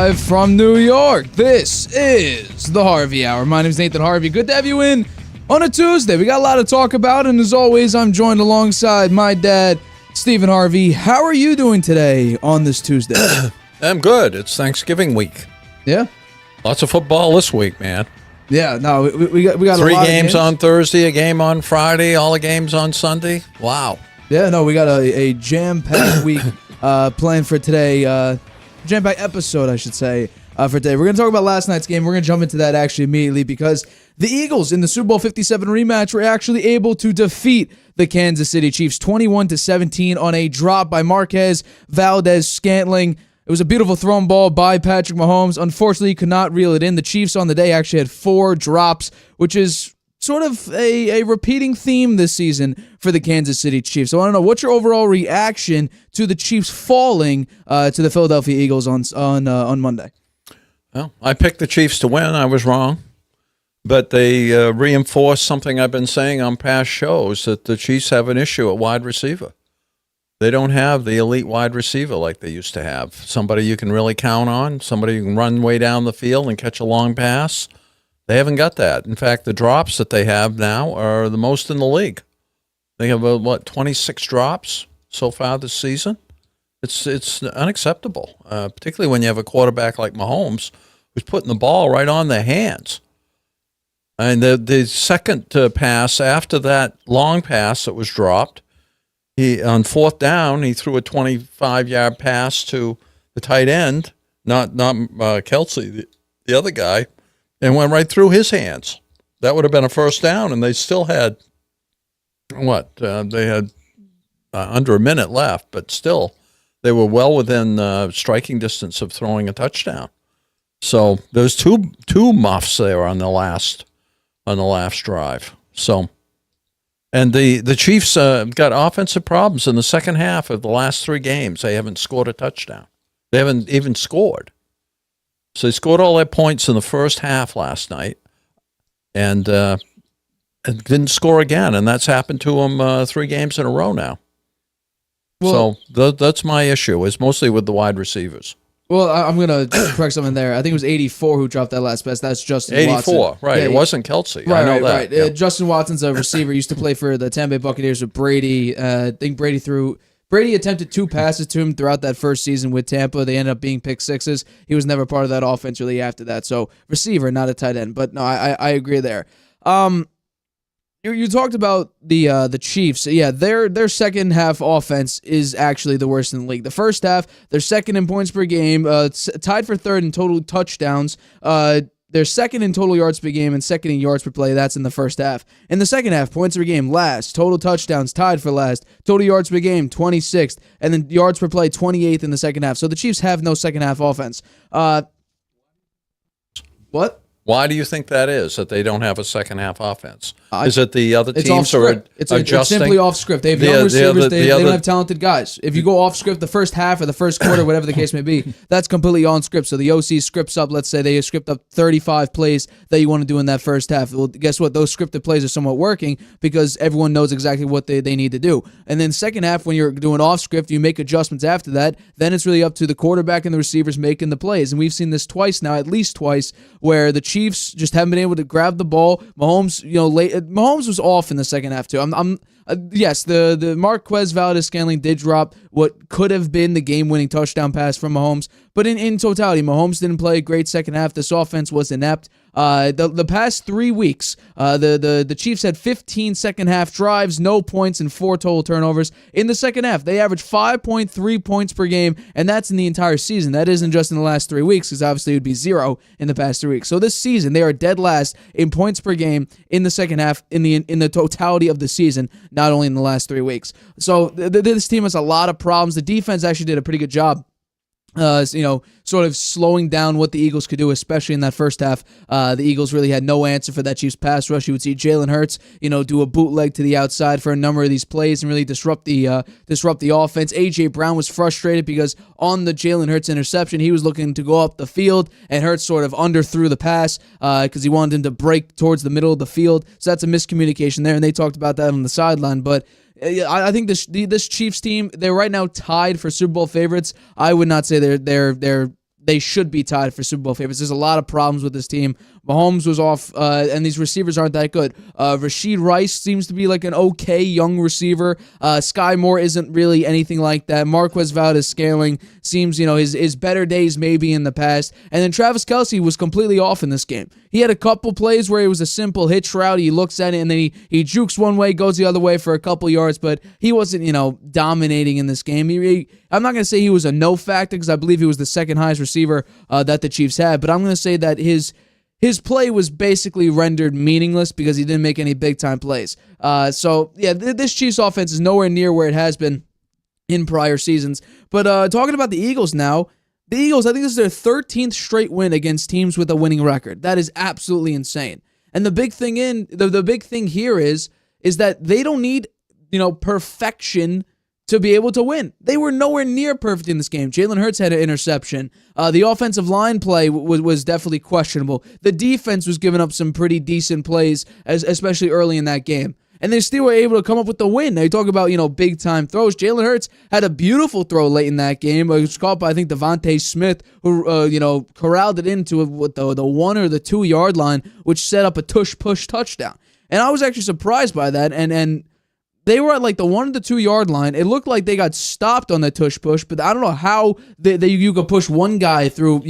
Live from New York, this is the Harvey Hour. My name is Nathan Harvey. Good to have you in on a Tuesday. We got a lot to talk about, and as always, I'm joined alongside my dad, Stephen Harvey. How are you doing today on this Tuesday? I'm good. It's Thanksgiving week. Yeah? Lots of football this week, man. Yeah, no, we got a Three lot games of games on Thursday, a game on Friday, all the games on Sunday. Wow. Yeah, no, we got a jam-packed week planned for today. Jam-packed episode, I should say, for today. We're going to talk about last night's game. We're going to jump into that actually immediately because the Eagles in the Super Bowl 57 rematch were actually able to defeat the Kansas City Chiefs 21-17 on a drop by Marquez Valdez-Scantling. It was a beautiful thrown ball by Patrick Mahomes. Unfortunately, he could not reel it in. The Chiefs on the day actually had 4 drops, which is sort of a repeating theme this season for the Kansas City Chiefs. So I want to know, what's your overall reaction to the Chiefs falling to the Philadelphia Eagles on Monday? Well, I picked the Chiefs to win. I was wrong. But they reinforced something I've been saying on past shows, that the Chiefs have an issue at wide receiver. They don't have the elite wide receiver like they used to have. Somebody you can really count on, somebody who can run way down the field and catch a long pass. They haven't got that. In fact, the drops that they have now are the most in the league. They have, 26 drops so far this season? It's unacceptable, particularly when you have a quarterback like Mahomes who's putting the ball right on their hands. And the second pass after that long pass that was dropped, on fourth down, he threw a 25-yard pass to the tight end, not Kelsey, the other guy, and went right through his hands. That would have been a first down, and they still had, they had under a minute left, but still they were well within striking distance of throwing a touchdown. So there's two muffs there on the last drive. So, and the Chiefs got offensive problems in the second half of the last 3 games. They haven't scored a touchdown. They haven't even scored. So they scored all their points in the first half last night, and didn't score again. And that's happened to them 3 games in a row now. Well, so that's my issue, is mostly with the wide receivers. Well, I'm going to correct something there. I think it was 84 who dropped that last pass. That's Justin 84, Watson. Right. Yeah, it wasn't Kelsey. Right, I know that. Right. Yeah. Justin Watson's a receiver. Used to play for the Tampa Bay Buccaneers with Brady. I think Brady attempted 2 passes to him throughout that first season with Tampa. They ended up being pick sixes. He was never part of that offense really after that. So receiver, not a tight end. But no, I agree there. You talked about the Chiefs. Yeah, their second half offense is actually the worst in the league. The first half, they're second in points per game, tied for third in total touchdowns. They're second in total yards per game and second in yards per play. That's in the first half. In the second half, points per game, last. Total touchdowns, tied for last. Total yards per game, 26th. And then yards per play, 28th in the second half. So the Chiefs have no second half offense. What? Why do you think that is, that they don't have a second half offense? Is it the other It's off teams or script. It's adjusting? simply off script. They have young receivers. They don't have talented guys. If you go off script the first half or the first quarter, whatever the case may be, that's completely on script. So the OC scripts up, let's say they script up 35 plays that you want to do in that first half. Well, guess what? Those scripted plays are somewhat working because everyone knows exactly what they need to do. And then second half, when you're doing off script, you make adjustments after that. Then it's really up to the quarterback and the receivers making the plays. And we've seen this twice now, at least twice, where the Chiefs just haven't been able to grab the ball. Mahomes, Mahomes was off in the second half too. Yes, the Marquez Valdez-Scantling did drop what could have been the game-winning touchdown pass from Mahomes, but in totality, Mahomes didn't play a great second half. This offense was inept. The past 3 weeks, the Chiefs had 15 second half drives, no points, and 4 total turnovers. In the second half, they averaged 5.3 points per game, and that's in the entire season. That isn't just in the last 3 weeks, because obviously it would be 0 in the past 3 weeks. So this season, they are dead last in points per game in the second half in the totality of the season, not only in the last 3 weeks. So this team has a lot of problems. The defense actually did a pretty good job. Sort of slowing down what the Eagles could do, especially in that first half. The Eagles really had no answer for that Chiefs pass rush. You would see Jalen Hurts, do a bootleg to the outside for a number of these plays and really disrupt the offense. A.J. Brown was frustrated because on the Jalen Hurts interception, he was looking to go up the field, and Hurts sort of underthrew the pass because he wanted him to break towards the middle of the field. So that's a miscommunication there, and they talked about that on the sideline, but I think this Chiefs team, they're right now tied for Super Bowl favorites. I would not say they should be tied for Super Bowl favorites. There's a lot of problems with this team. Mahomes was off, and these receivers aren't that good. Rashid Rice seems to be like an okay young receiver. Sky Moore isn't really anything like that. Marquez Valdez-Scantling seems, his better days maybe in the past. And then Travis Kelce was completely off in this game. He had a couple plays where it was a simple hitch route. He looks at it, and then he jukes one way, goes the other way for a couple yards, but he wasn't, dominating in this game. I'm not going to say he was a no factor because I believe he was the second highest receiver that the Chiefs had, but I'm going to say that his play was basically rendered meaningless because he didn't make any big-time plays. This Chiefs offense is nowhere near where it has been in prior seasons. But talking about the Eagles now, the Eagles, I think this is their 13th straight win against teams with a winning record. That is absolutely insane. And the big thing the big thing here is that they don't need, perfection to be able to win. They were nowhere near perfect in this game. Jalen Hurts had an interception. The offensive line play was definitely questionable. The defense was giving up some pretty decent plays, especially early in that game. And they still were able to come up with the win. Now, you talk about, big-time throws. Jalen Hurts had a beautiful throw late in that game. It was caught by, I think, Devontae Smith, who, corralled it into the 1 or the 2 yard line, which set up a tush-push touchdown. And I was actually surprised by that. And they were at like the 1 or the 2 yard line. It looked like they got stopped on the tush push, but I don't know how you could push one guy through,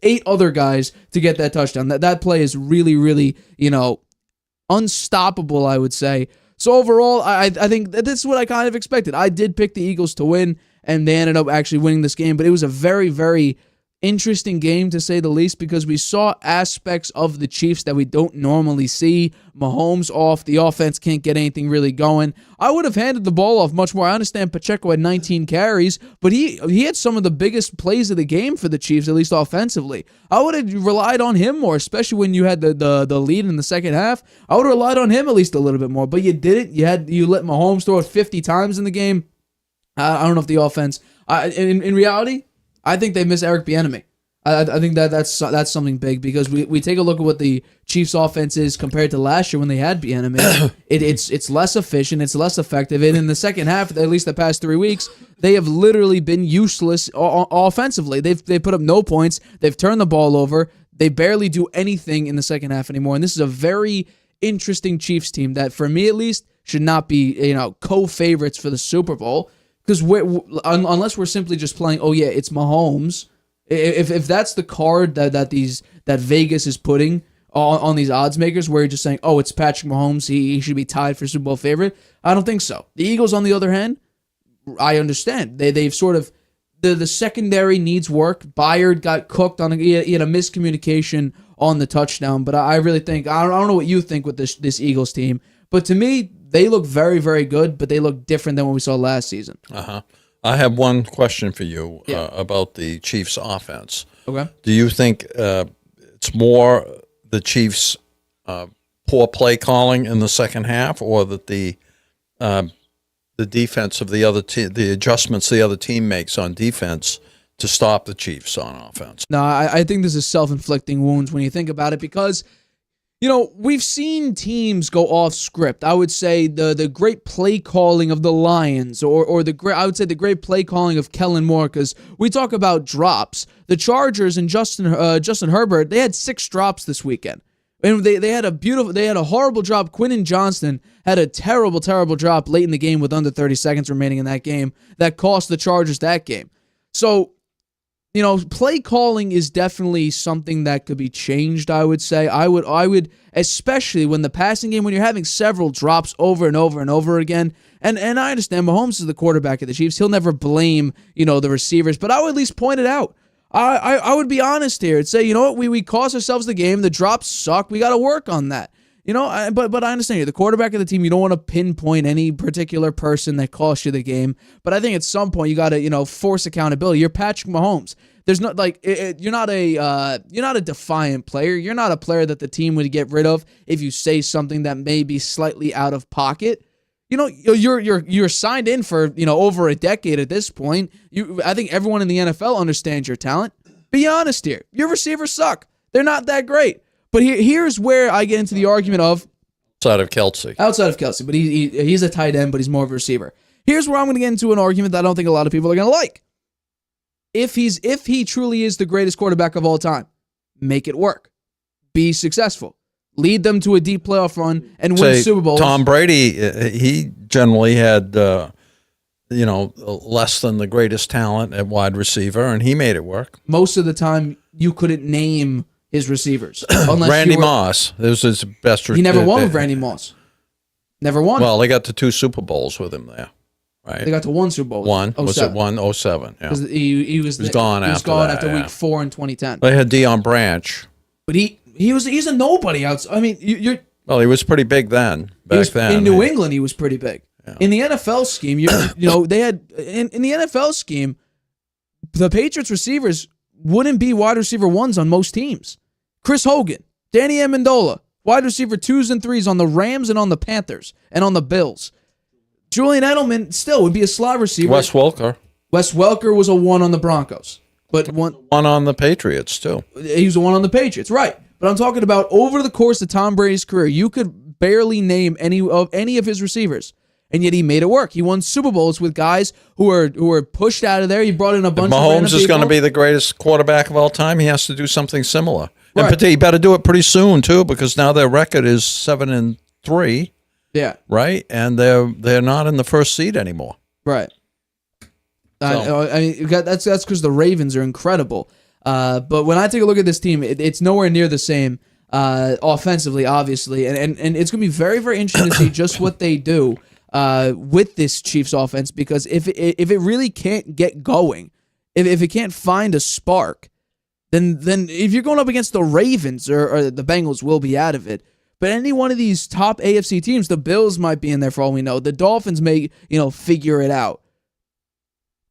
8 other guys to get that touchdown. That play is really, really, unstoppable, I would say. So overall, I think this is what I kind of expected. I did pick the Eagles to win, and they ended up actually winning this game, but it was a very, very interesting game, to say the least, because we saw aspects of the Chiefs that we don't normally see. Mahomes off. The offense can't get anything really going. I would have handed the ball off much more. I understand Pacheco had 19 carries, but he had some of the biggest plays of the game for the Chiefs, at least offensively. I would have relied on him more, especially when you had the lead in the second half. I would have relied on him at least a little bit more, but you didn't. You let Mahomes throw it 50 times in the game. I don't know if the offense... In reality, I think they miss Eric Bieniemy. I think that's something big, because we take a look at what the Chiefs' offense is compared to last year when they had Bieniemy. It's less efficient, it's less effective, and in the second half, at least the past 3 weeks, they have literally been useless offensively. They've put up no points. They've turned the ball over. They barely do anything in the second half anymore. And this is a very interesting Chiefs team that, for me at least, should not be co-favorites for the Super Bowl. Because unless we're simply just playing, it's Mahomes. If that's the card that Vegas is putting on these odds makers, where you're just saying, it's Patrick Mahomes, he should be tied for Super Bowl favorite, I don't think so. The Eagles, on the other hand, I understand. They've sort of, the secondary needs work. Byard got cooked he had a miscommunication on the touchdown, but I really think, I don't know what you think with this Eagles team, but to me, they look very, very good, but they look different than what we saw last season. I have one question for you about the Chiefs' offense. Okay. Do you think it's more the Chiefs' poor play calling in the second half, or that the defense of the other team, the adjustments the other team makes on defense to stop the Chiefs on offense? No, I think this is self-inflicting wounds when you think about it, because we've seen teams go off script. I would say the great play calling of the Lions, or I would say the great play calling of Kellen Moore, because we talk about drops. The Chargers and Justin Herbert, they had 6 drops this weekend. And they had a horrible drop. Quinton Johnston had a terrible drop late in the game with under 30 seconds remaining in that game that cost the Chargers that game. So, play calling is definitely something that could be changed, I would say. I would, especially when the passing game, when you're having several drops over and over and over again. And I understand Mahomes is the quarterback of the Chiefs. He'll never blame, the receivers, but I would at least point it out. I would be honest here and say, you know what, we cost ourselves the game. The drops suck. We got to work on that. But I understand you're the quarterback of the team. You don't want to pinpoint any particular person that cost you the game. But I think at some point you got to, force accountability. You're Patrick Mahomes. There's not you're not a defiant player. You're not a player that the team would get rid of if you say something that may be slightly out of pocket. You're signed in for over a decade at this point. I think everyone in the NFL understands your talent. Be honest here. Your receivers suck. They're not that great. But here's where I get into the argument of outside of Kelsey, but he's a tight end, but he's more of a receiver. Here's where I'm going to get into an argument that I don't think a lot of people are going to like. If he truly is the greatest quarterback of all time, make it work. Be successful. Lead them to a deep playoff run and win Super Bowls. Tom Brady, he generally had less than the greatest talent at wide receiver, and he made it work. Most of the time, you couldn't name his receivers. Randy Moss, this was his best. He never won with Randy Moss. Never won. Well, they got to 2 Super Bowls with him there, right? They got to 1 Super Bowl. One was it 107? Yeah, he was gone. He was gone after week 4 in 2010. They had Deion Branch, but he's a nobody outside. I mean, well, he was pretty big then. Back then, in New England, he was pretty big. Yeah. In the NFL scheme, they had in the NFL scheme, the Patriots receivers wouldn't be wide receiver 1s on most teams. Chris Hogan, Danny Amendola, wide receiver 2s and 3s on the Rams and on the Panthers and on the Bills. Julian Edelman still would be a slot receiver. Wes Welker was a 1 on the Broncos, but one on the Patriots too. He was a 1 on the Patriots, right? But I'm talking about over the course of Tom Brady's career, you could barely name any of his receivers. And yet he made it work. He won Super Bowls with guys who were pushed out of there. He brought in a bunch of random people. Mahomes is going to be the greatest quarterback of all time. He has to do something similar. Right. And he better do it pretty soon too, because now their record is 7-3. Yeah. Right, and they're not in the first seed anymore. Right. So. I mean, that's because the Ravens are incredible. But when I take a look at this team, it's nowhere near the same offensively, obviously, and it's going to be very, very interesting to see just what they do with this Chiefs offense, because if it really can't get going, if it can't find a spark, then if you're going up against the Ravens or the Bengals, will be out of it. But any one of these top AFC teams, the Bills might be in there for all we know. The Dolphins may figure it out.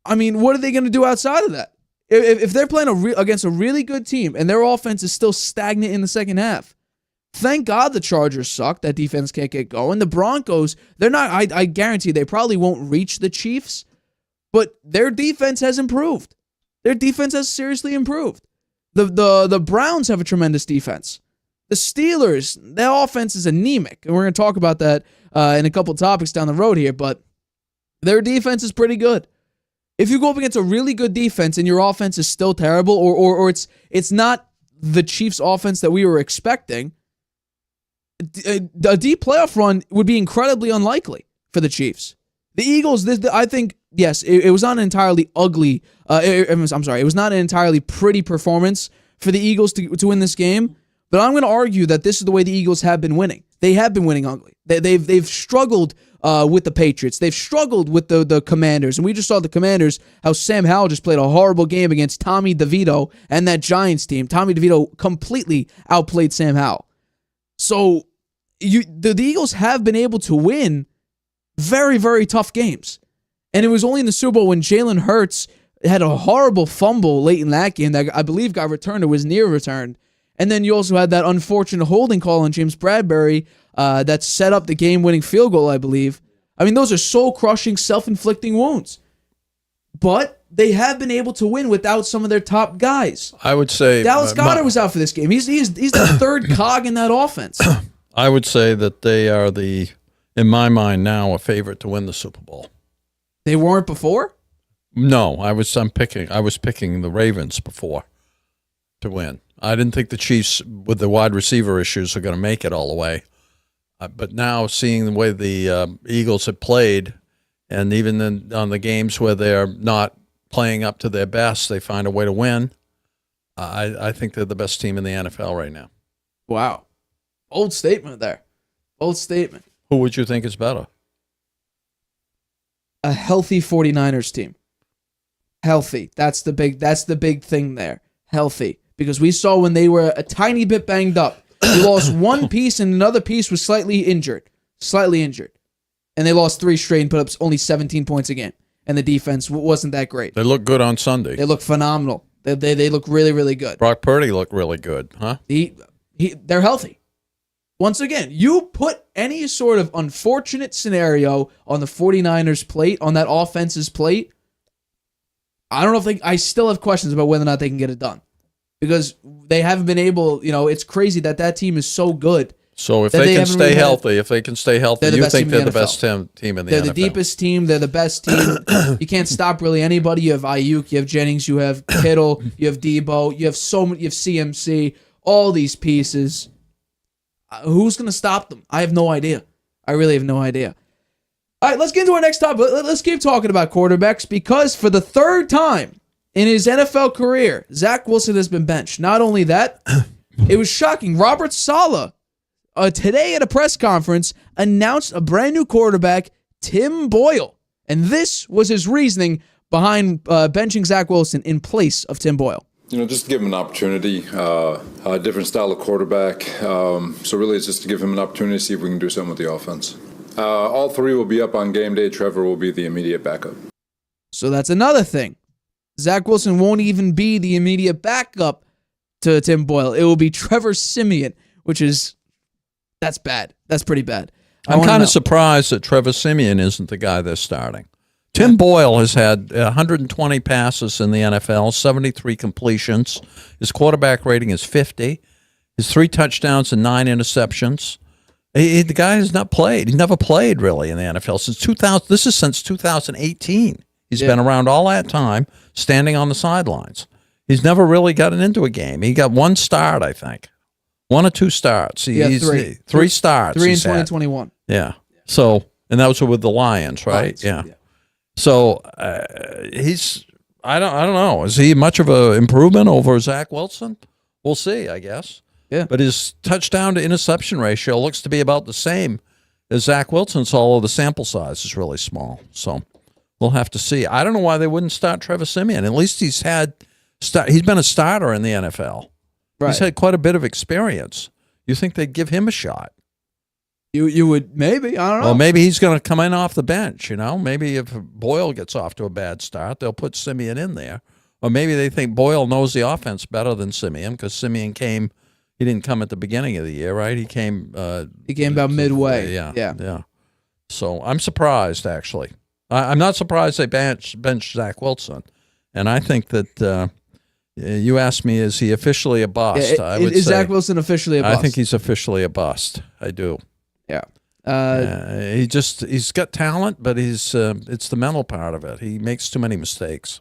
I mean, what are they going to do outside of that? If they're playing against a really good team and their offense is still stagnant in the second half, thank God the Chargers suck. That defense can't get going. The Broncos, they're not. I guarantee they probably won't reach the Chiefs, but their defense has improved. Their defense has seriously improved. The Browns have a tremendous defense. The Steelers, their offense is anemic, and we're going to talk about that in a couple topics down the road here, but their defense is pretty good. If you go up against a really good defense and your offense is still terrible, or it's not the Chiefs' offense that we were expecting, a deep playoff run would be incredibly unlikely for the Chiefs. The Eagles, I think, yes, it was not an entirely ugly. It was not an entirely pretty performance for the Eagles to win this game. But I'm going to argue that this is the way the Eagles have been winning. They have been winning ugly. They've struggled with the Patriots. They've struggled with the Commanders. And we just saw the Commanders, how Sam Howell just played a horrible game against Tommy DeVito and that Giants team. Tommy DeVito completely outplayed Sam Howell. So the Eagles have been able to win very, very tough games. And it was only in the Super Bowl when Jalen Hurts had a horrible fumble late in that game that I believe got returned or was near returned. And then you also had that unfortunate holding call on James Bradbury that set up the game-winning field goal, I believe. I mean, those are soul-crushing, self-inflicting wounds. But they have been able to win without some of their top guys. I would say Dallas Goedert was out for this game. He's the third cog in that offense. I would say that they are in my mind now, a favorite to win the Super Bowl. They weren't before? No, I was picking the Ravens before to win. I didn't think the Chiefs, with the wide receiver issues, are going to make it all the way. But now, seeing the way the Eagles have played, and even on the games where they're not playing up to their best, they find a way to win. I think they're the best team in the NFL right now. Wow. Bold statement there. Bold statement. Who would you think is better? A healthy 49ers team. Healthy. That's the big thing there. Healthy. Because we saw when they were a tiny bit banged up, they lost one piece and another piece was slightly injured. And they lost 3 straight and put up only 17 points a game. And the defense wasn't that great. They look good on Sunday. They look phenomenal. They look really, really good. Brock Purdy looked really good, huh? They're healthy. Once again, you put any sort of unfortunate scenario on the 49ers plate, on that offense's plate, I still have questions about whether or not they can get it done. Because they haven't been able, it's crazy that team is so good. So if they can stay healthy, you think they're the best team in the NFL. They're the deepest team. They're the best team. You can't stop really anybody. You have Ayuk, you have Jennings, you have Kittle, you have Debo, you have CMC, all these pieces. Who's going to stop them? I have no idea. I really have no idea. All right, let's get into our next topic. Let's keep talking about quarterbacks because for the third time in his NFL career, Zach Wilson has been benched. Not only that, it was shocking. Robert Saleh, today at a press conference, announced a brand new quarterback, Tim Boyle. And this was his reasoning behind benching Zach Wilson in place of Tim Boyle. Just to give him an opportunity, a different style of quarterback. So really it's just to give him an opportunity to see if we can do something with the offense. All 3 will be up on game day. Trevor will be the immediate backup. So that's another thing. Zach Wilson won't even be the immediate backup to Tim Boyle. It will be Trevor Siemian, that's bad. That's pretty bad. I'm kind of surprised that Trevor Siemian isn't the guy they're starting. Tim Boyle has had 120 passes in the NFL, 73 completions. His quarterback rating is 50. His 3 touchdowns and 9 interceptions. The guy has not played. He's never played really in the NFL since 2000. This is since 2018. He's been around all that time, standing on the sidelines. He's never really gotten into a game. He got 1 start, I think. 1 or 2 starts. He's 3 starts. 3 in 2021. Yeah. So, and that was with the Lions, right? Yeah. So I don't know. Is he much of an improvement over Zach Wilson? We'll see, I guess. Yeah. But his touchdown to interception ratio looks to be about the same as Zach Wilson's, although the sample size is really small. So we'll have to see. I don't know why they wouldn't start Trevor Siemian. At least he's been a starter in the NFL. Right. He's had quite a bit of experience. You think they'd give him a shot? You would maybe. I don't know. Well, maybe he's going to come in off the bench. Maybe if Boyle gets off to a bad start, they'll put Siemian in there. Or maybe they think Boyle knows the offense better than Siemian because Siemian came. He didn't come at the beginning of the year, right? He came. He came about midway. Yeah. So I'm surprised, actually. I'm not surprised they benched Zach Wilson, and I think that. You asked me, is he officially a bust? I would say, Zach Wilson officially a bust? I think he's officially a bust. I do. Yeah. He's got talent, but it's the mental part of it. He makes too many mistakes.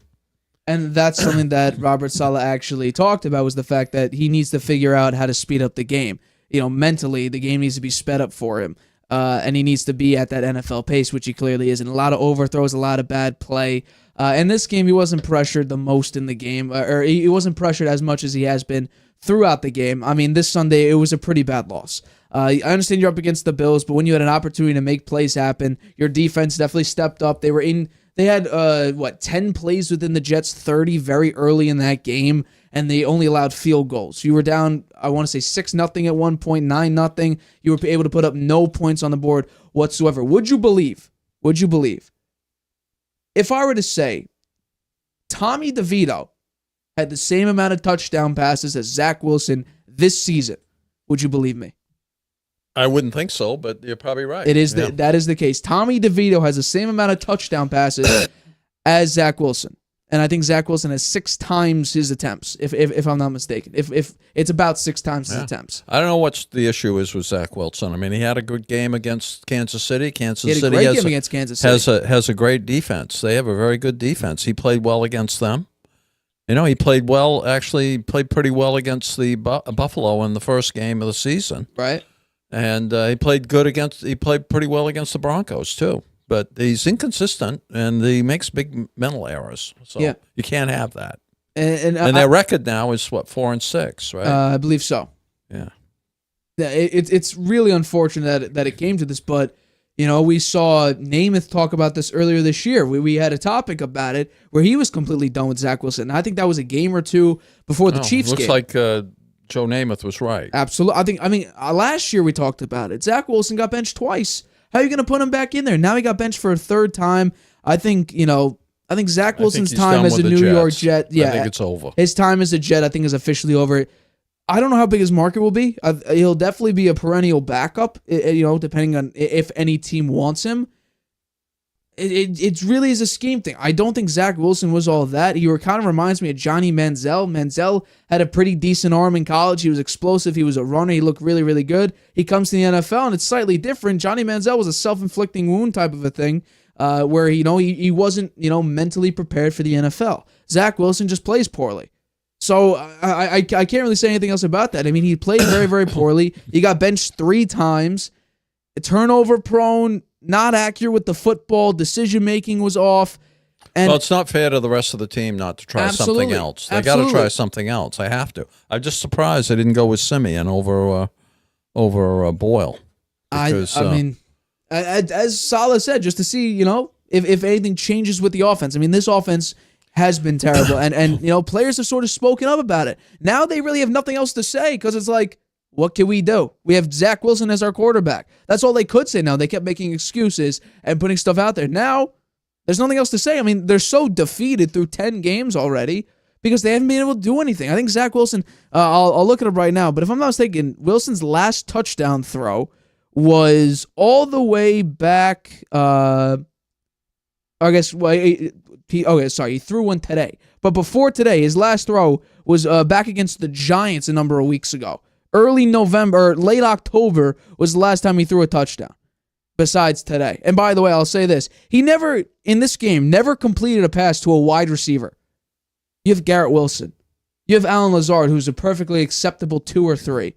And that's something that Robert Saleh actually talked about, was the fact that he needs to figure out how to speed up the game. Mentally, the game needs to be sped up for him. And he needs to be at that NFL pace, which he clearly isn't. A lot of overthrows, a lot of bad play. In this game, he wasn't pressured the most in the game, or he wasn't pressured as much as he has been throughout the game. I mean, this Sunday, it was a pretty bad loss. I understand you're up against the Bills, but when you had an opportunity to make plays happen, your defense definitely stepped up. They had 10 plays within the Jets' 30 very early in that game, and they only allowed field goals. You were down, I want to say 6-0 at one point, 9-0. You were able to put up no points on the board whatsoever. Would you believe if I were to say Tommy DeVito had the same amount of touchdown passes as Zach Wilson this season, would you believe me? I wouldn't think so, but you're probably right. It is that is the case. Tommy DeVito has the same amount of touchdown passes as Zach Wilson. And I think Zach Wilson has 6 times his attempts, if I'm not mistaken. If it's about 6 times his attempts. I don't know what the issue is with Zach Wilson. I mean, he had a good game against Kansas City. He had a great game against Kansas City. Has a great defense. They have a very good defense. He played well against them. You know, he played pretty well against the Buffalo in the first game of the season. Right. And he played pretty well against the Broncos too. But he's inconsistent and he makes big mental errors. So you can't have that. And their record now is what, 4-6, right? I believe so. Yeah. It's really unfortunate that it came to this, but you know, we saw Namath talk about this earlier this year. We had a topic about it where he was completely done with Zach Wilson. And I think that was a game or two before the Chiefs game. Looks like Joe Namath was right. Absolutely. Last year we talked about it. Zach Wilson got benched twice. How are you going to put him back in there? Now he got benched for a third time. I think Zach Wilson's time as a New York Jet. Yeah, I think it's over. His time as a Jet, I think, is officially over. I don't know how big his market will be. He'll definitely be a perennial backup, depending on if any team wants him. It really is a scheme thing. I don't think Zach Wilson was all that. He kind of reminds me of Johnny Manziel. Manziel had a pretty decent arm in college. He was explosive. He was a runner. He looked really, really good. He comes to the NFL, and it's slightly different. Johnny Manziel was a self-inflicting wound type of a thing, where he wasn't mentally prepared for the NFL. Zach Wilson just plays poorly. So I can't really say anything else about that. I mean, he played very, very poorly. He got benched 3 times. Turnover prone, not accurate with the football. Decision-making was off. And it's not fair to the rest of the team not to try something else. They got to try something else. I have to. I'm just surprised they didn't go with Simeon over Boyle. Because, as Saleh said, just to see, if anything changes with the offense. I mean, this offense has been terrible. and players have sort of spoken up about it. Now they really have nothing else to say because it's like, what can we do? We have Zach Wilson as our quarterback. That's all they could say now. They kept making excuses and putting stuff out there. Now, there's nothing else to say. I mean, they're so defeated through 10 games already because they haven't been able to do anything. I think Zach Wilson, I'll look it up right now, but if I'm not mistaken, Wilson's last touchdown throw was all the way back, he threw one today. But before today, his last throw was back against the Giants a number of weeks ago. Early November, late October was the last time he threw a touchdown, besides today. And by the way, I'll say this. He never completed a pass to a wide receiver. You have Garrett Wilson. You have Alan Lazard, who's a perfectly acceptable 2 or 3.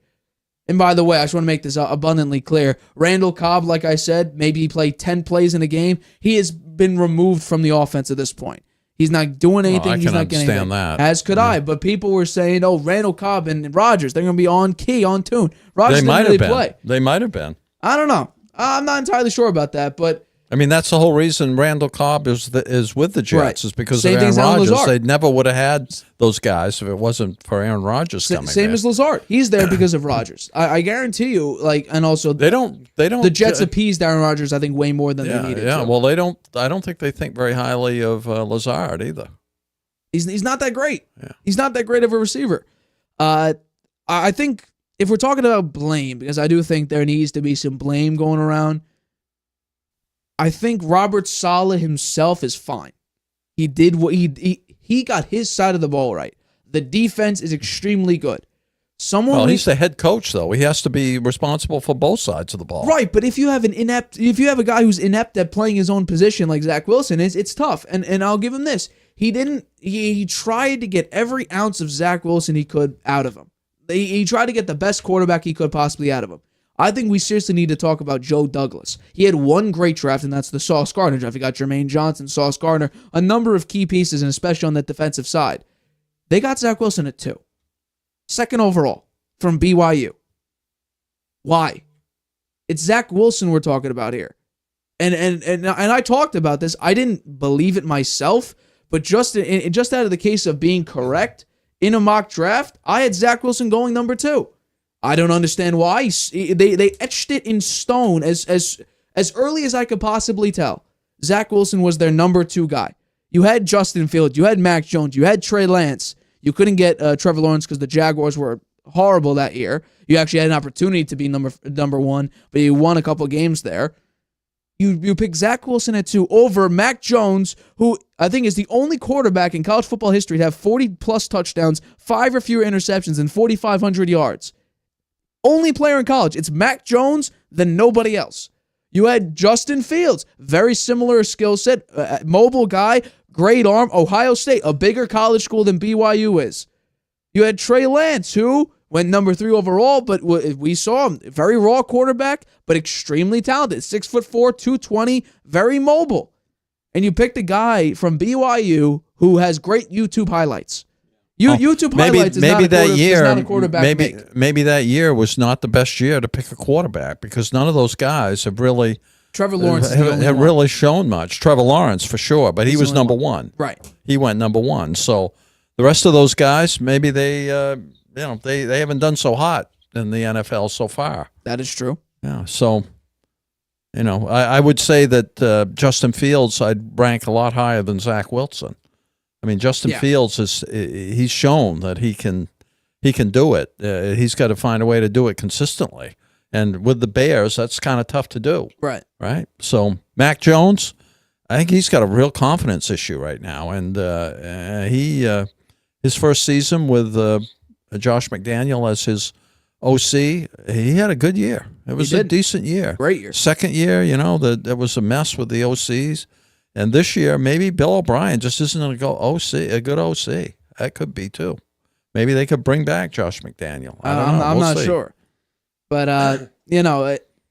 And by the way, I just want to make this abundantly clear. Randall Cobb, like I said, maybe he played 10 plays in a game. He has been removed from the offense at this point. He's not doing anything. He's not getting anything. That. As could I. But people were saying, Randall Cobb and Rodgers, they're going to be on key, on tune. Rodgers didn't really play. They might have been. I don't know. I'm not entirely sure about that, but I mean, that's the whole reason Randall Cobb is with the Jets, is because of Aaron Rodgers. They never would have had those guys if it wasn't for Aaron Rodgers coming. Same as Lazard. He's there because of Rodgers. I guarantee you. And also they don't. The Jets appeased Aaron Rodgers, I think, way more than they needed. Yeah. To. Well, they don't. I don't think they think very highly of Lazard either. He's not that great. Yeah. He's not that great of a receiver. I think if we're talking about blame, because I do think there needs to be some blame going around. I think Robert Saleh himself is fine. He did what he got his side of the ball right. The defense is extremely good. He's the head coach, though. He has to be responsible for both sides of the ball. Right, but if you have a guy who's inept at playing his own position like Zach Wilson is, it's tough. And I'll give him this. He tried to get every ounce of Zach Wilson he could out of him. He tried to get the best quarterback he could possibly out of him. I think we seriously need to talk about Joe Douglas. He had one great draft, and that's the Sauce Gardner draft. He got Jermaine Johnson, Sauce Gardner, a number of key pieces, and especially on that defensive side. They got Zach Wilson at 2. Second overall from BYU. Why? It's Zach Wilson we're talking about here. And I talked about this. I didn't believe it myself, but just out of the case of being correct, in a mock draft, I had Zach Wilson going number 2. I don't understand why. They etched it in stone as early as I could possibly tell. Zach Wilson was their number 2 guy. You had Justin Fields. You had Mac Jones. You had Trey Lance. You couldn't get Trevor Lawrence because the Jaguars were horrible that year. You actually had an opportunity to be number one, but you won a couple games there. You pick Zach Wilson at 2 over Mac Jones, who I think is the only quarterback in college football history to have 40-plus touchdowns, 5 or fewer interceptions, and 4,500 yards. Only player in college. It's Mac Jones, then nobody else. You had Justin Fields, very similar skill set, mobile guy, great arm, Ohio State, a bigger college school than BYU is. You had Trey Lance, who went number 3 overall, but we saw him, very raw quarterback, but extremely talented. 6'4", 220, very mobile. And you picked a guy from BYU who has great YouTube highlights. YouTube highlights is not a quarterback make. Maybe that year was not the best year to pick a quarterback because none of those guys have really Trevor Lawrence have really shown much. Trevor Lawrence for sure, but he was number one. Right. He went number 1. So the rest of those guys, maybe they haven't done so hot in the NFL so far. That is true. Yeah. So, I would say that Justin Fields I'd rank a lot higher than Zach Wilson. I mean, Justin Fields he's shown that he can do it. He's got to find a way to do it consistently. And with the Bears, that's kind of tough to do. Right. Right. So Mac Jones, I think he's got a real confidence issue right now. And his first season with Josh McDaniel as his OC, he had a good year. It was a decent year. Great year. Second year, there was a mess with the OCs. And this year, maybe Bill O'Brien just isn't going to go a good OC. That could be, too. Maybe they could bring back Josh McDaniel. I don't know. I'm not sure. But,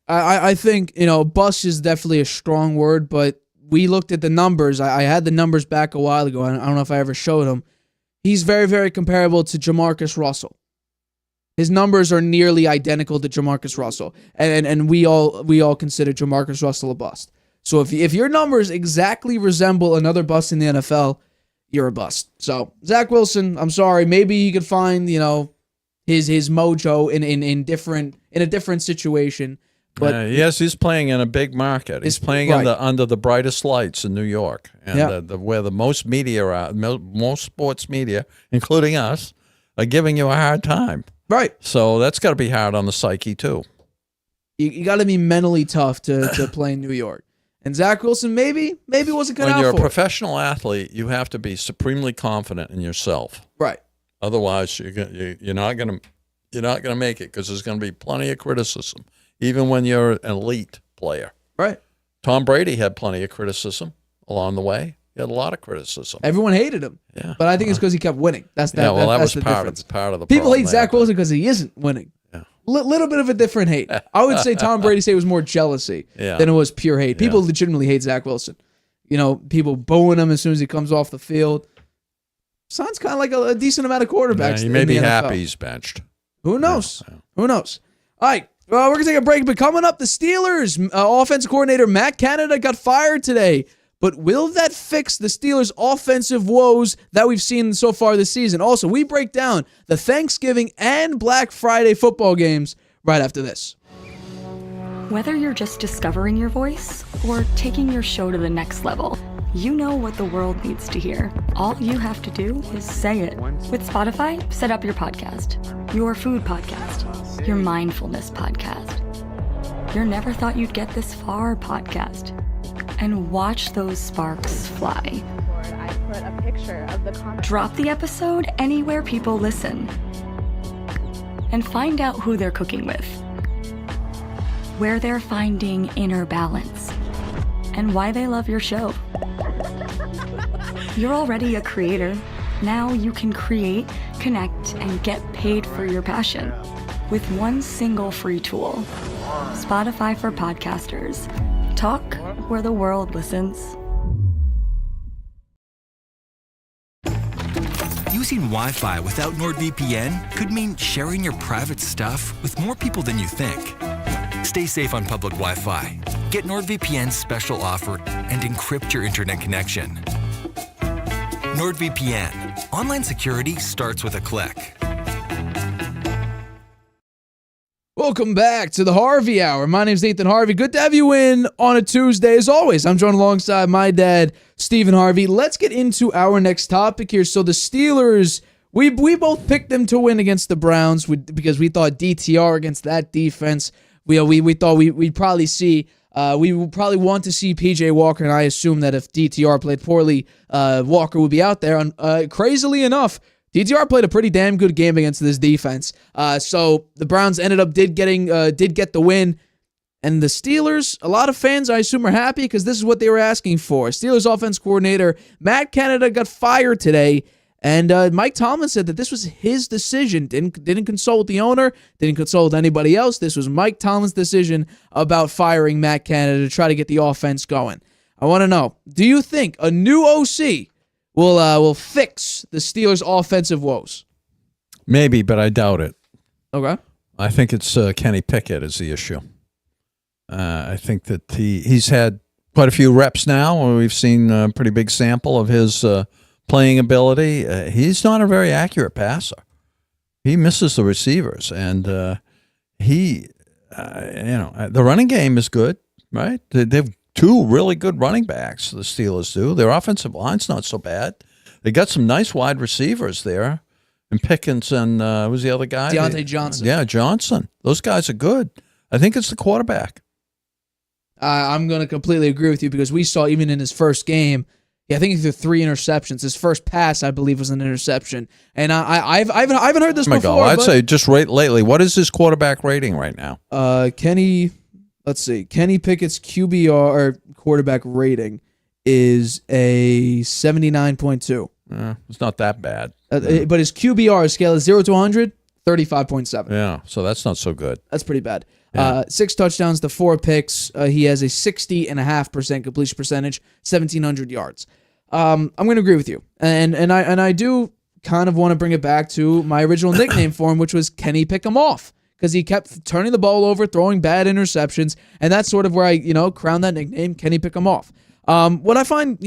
I think, bust is definitely a strong word, but we looked at the numbers. I had the numbers back a while ago. I don't know if I ever showed them. He's very, very comparable to Jamarcus Russell. His numbers are nearly identical to Jamarcus Russell. And we all consider Jamarcus Russell a bust. So if your numbers exactly resemble another bust in the NFL, you're a bust. So Zach Wilson, I'm sorry, maybe you could find his mojo in a different situation. But yes, he's playing in a big market. He's playing under the brightest lights in New York, and where the most media are, most sports media, including us, are giving you a hard time. Right. So that's got to be hard on the psyche too. You got to be mentally tough to play in New York. And Zach Wilson maybe wasn't cut out for it. When you're a professional athlete, you have to be supremely confident in yourself. Right. Otherwise, you're not gonna make it because there's going to be plenty of criticism, even when you're an elite player. Right. Tom Brady had plenty of criticism along the way. He had a lot of criticism. Everyone hated him. Yeah. But I think it's because he kept winning. That was the difference. Part of the People problem hate Zach Wilson because he isn't winning. Yeah. Little bit of a different hate. I would say Tom Brady it was more jealousy than it was pure hate. People legitimately hate Zach Wilson. People booing him as soon as he comes off the field. Sounds kind of like a decent amount of quarterbacks. He may be happy he's benched. Who knows? Yeah. Who knows? All right. Well, we're going to take a break, but coming up, the Steelers offensive coordinator Matt Canada got fired today. But will that fix the Steelers' offensive woes that we've seen so far this season? Also, we break down the Thanksgiving and Black Friday football games right after this. Whether you're just discovering your voice or taking your show to the next level, you know what the world needs to hear. All you have to do is say it. With Spotify, set up your podcast. Your food podcast. Your mindfulness podcast. Your never thought you'd get this far podcast. And watch those sparks fly. I put a picture of the comment. Drop the episode anywhere people listen. And find out who they're cooking with. Where they're finding inner balance. And why they love your show. You're already a creator. Now you can create, connect, and get paid for your passion with one single free tool. Spotify for podcasters. Talk where the world listens. Using Wi-Fi without NordVPN could mean sharing your private stuff with more people than you think. Stay safe on public Wi-Fi. Get NordVPN's special offer and encrypt your internet connection. NordVPN. Online security starts with a click. Welcome back to the Harvey Hour. My name's Nathan Harvey. Good to have you in on a Tuesday. As always, I'm joined alongside my dad, Stephen Harvey. Let's get into our next topic here. So the Steelers We both picked them to win against the Browns because we thought DTR against that defense. We thought we'd probably see. We would probably want to see PJ Walker, and I assume that if DTR played poorly, Walker would be out there. Crazily enough, DTR played a pretty damn good game against this defense. So the Browns did get the win. And the Steelers, a lot of fans, I assume, are happy because this is what they were asking for. Steelers offense coordinator Matt Canada got fired today, and Mike Tomlin said that this was his decision. Didn't consult the owner, didn't consult anybody else. This was Mike Tomlin's decision about firing Matt Canada to try to get the offense going. I want to know, do you think a new OC will fix the Steelers' offensive woes? Maybe, but I doubt it. Okay. I think it's Kenny Pickett is the issue. I think that he's had quite a few reps now. We've seen a pretty big sample of his playing ability. He's not a very accurate passer. He misses the receivers, and the running game is good, right? They have two really good running backs. The Steelers do. Their offensive line's not so bad. They got some nice wide receivers there, and Pickens and who's the other guy? Deontay Johnson. Yeah, Johnson. Those guys are good. I think it's the quarterback. I'm going to completely agree with you because we saw even in his first game, I think he threw 3 interceptions. His first pass, I believe, was an interception. And I haven't heard this before. I'd say just lately, what is his quarterback rating right now? Kenny Pickett's QBR or quarterback rating is a 79.2. It's not that bad. But his QBR scale is 0 to 100, 35.7. Yeah, so that's not so good. That's pretty bad. Yeah. 6 touchdowns to 4 picks. He has a 60.5% completion percentage, 1,700 yards. I'm going to agree with you, and I do kind of want to bring it back to my original nickname for him, which was Kenny Pick 'em Off, because he kept turning the ball over, throwing bad interceptions, and that's sort of where I crowned that nickname, Kenny Pick 'em Off. What I find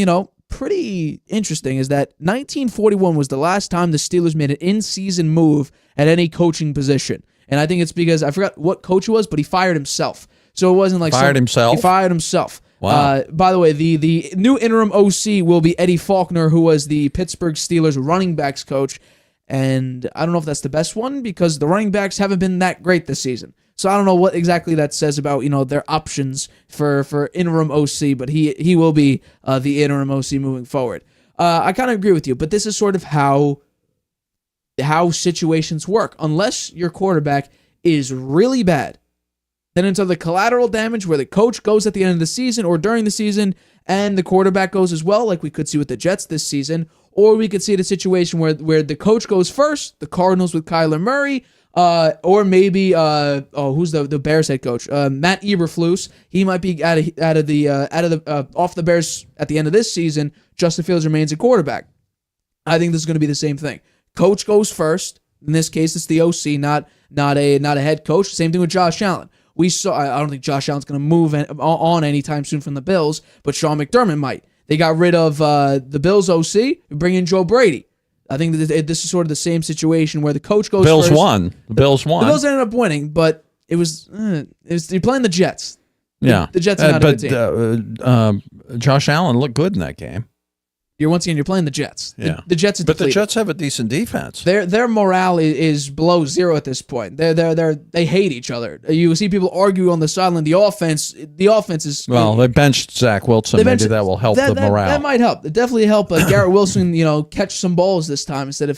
pretty interesting is that 1941 was the last time the Steelers made an in-season move at any coaching position. And I think it's because I forgot what coach it was, but he fired himself. So it wasn't like himself? He fired himself. Wow. By the way, the new interim OC will be Eddie Faulkner, who was the Pittsburgh Steelers running backs coach. And I don't know if that's the best one because the running backs haven't been that great this season. So I don't know what exactly that says about their options for interim OC, but he will be the interim OC moving forward. I kind of agree with you, but this is sort of how situations work. Unless your quarterback is really bad, then until the collateral damage where the coach goes at the end of the season or during the season and the quarterback goes as well, like we could see with the Jets this season, or we could see the situation where the coach goes first, the Cardinals with Kyler Murray, or maybe who's the Bears head coach? Matt Eberflus. He might be off the Bears at the end of this season. Justin Fields remains a quarterback. I think this is going to be the same thing. Coach goes first. In this case, it's the OC, not a head coach. Same thing with Josh Allen. We saw. I don't think Josh Allen's going to move on anytime soon from the Bills, but Sean McDermott might. They got rid of the Bills OC, bring in Joe Brady. I think that this is sort of the same situation where the coach goes first. The Bills won. The Bills ended up winning, but it was you're playing the Jets. Yeah, the Jets are not a good team. Josh Allen looked good in that game. You're playing the Jets. Yeah. The Jets are but depleted. the Jets have a decent defense. Their morale is below zero at this point. They hate each other. You see people argue on the sideline. The offense is they benched Zach Wilson. Maybe that will help the morale. That might help. It definitely help. Garrett Wilson, catch some balls this time instead of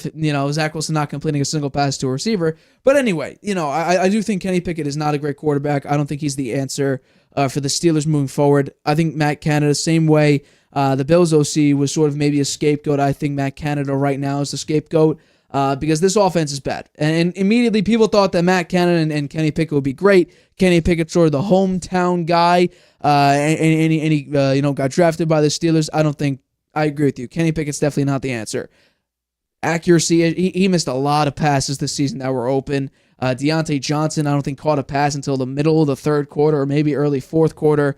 Zach Wilson not completing a single pass to a receiver. But anyway, I do think Kenny Pickett is not a great quarterback. I don't think he's the answer for the Steelers moving forward. I think Matt Canada, same way. The Bills OC was sort of maybe a scapegoat. I think Matt Canada right now is the scapegoat because this offense is bad. And immediately people thought that Matt Canada and Kenny Pickett would be great. Kenny Pickett's sort of the hometown guy, and he got drafted by the Steelers. I agree with you. Kenny Pickett's definitely not the answer. Accuracy, he missed a lot of passes this season that were open. Deontay Johnson, I don't think caught a pass until the middle of the third quarter or maybe early fourth quarter.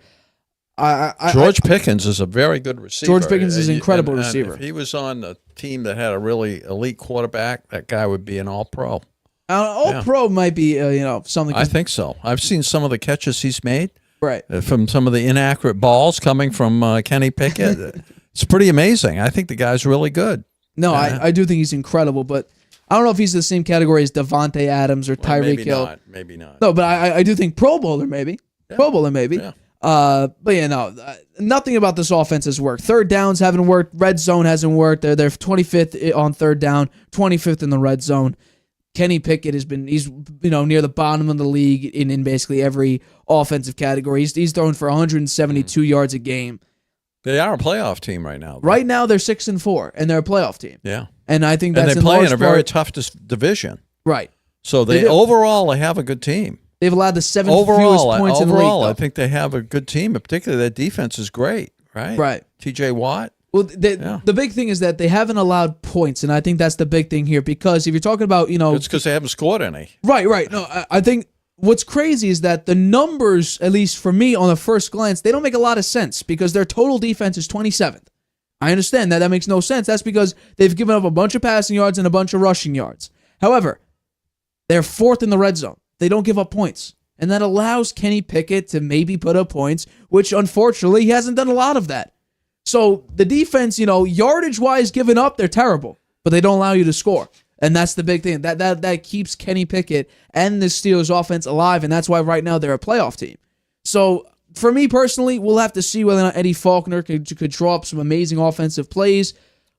George Pickens is a very good receiver. George Pickens is an incredible receiver. If he was on a team that had a really elite quarterback, that guy would be an all-pro. All-pro might be something. I think so. I've seen some of the catches he's made. Right. From some of the inaccurate balls coming from Kenny Pickett. It's pretty amazing. I think the guy's really good. No, I do think he's incredible, but I don't know if he's the same category as Devontae Adams or Tyreek Hill. Maybe not. No, but I do think Pro Bowler maybe. Yeah. Pro Bowler maybe. Yeah. Nothing about this offense has worked. Third downs haven't worked. Red zone hasn't worked. They're 25th on third down, 25th in the red zone. Kenny Pickett he's near the bottom of the league in basically every offensive category. He's throwing for 172 yards a game. They are a playoff team right now. Right now they're 6-4 and they're a playoff team. Yeah. And I think that's and they play in a very part, tough division. Right. So They do. overall they have a good team. They've allowed the seventh fewest points in the league. Overall, I think they have a good team, but particularly that defense is great, right? Right. TJ Watt. Well, the big thing is that they haven't allowed points, and I think that's the big thing here, because if you're talking about, It's because they haven't scored any. Right. No, I think what's crazy is that the numbers, at least for me on the first glance, they don't make a lot of sense because their total defense is 27th. I understand that makes no sense. That's because they've given up a bunch of passing yards and a bunch of rushing yards. However, they're 4th in the red zone. They don't give up points. And that allows Kenny Pickett to maybe put up points, which unfortunately he hasn't done a lot of that. So the defense, yardage-wise given up, they're terrible, but they don't allow you to score. And that's the big thing. That keeps Kenny Pickett and the Steelers offense alive, and that's why right now they're a playoff team. So for me personally, we'll have to see whether or not Eddie Faulkner could draw up some amazing offensive plays.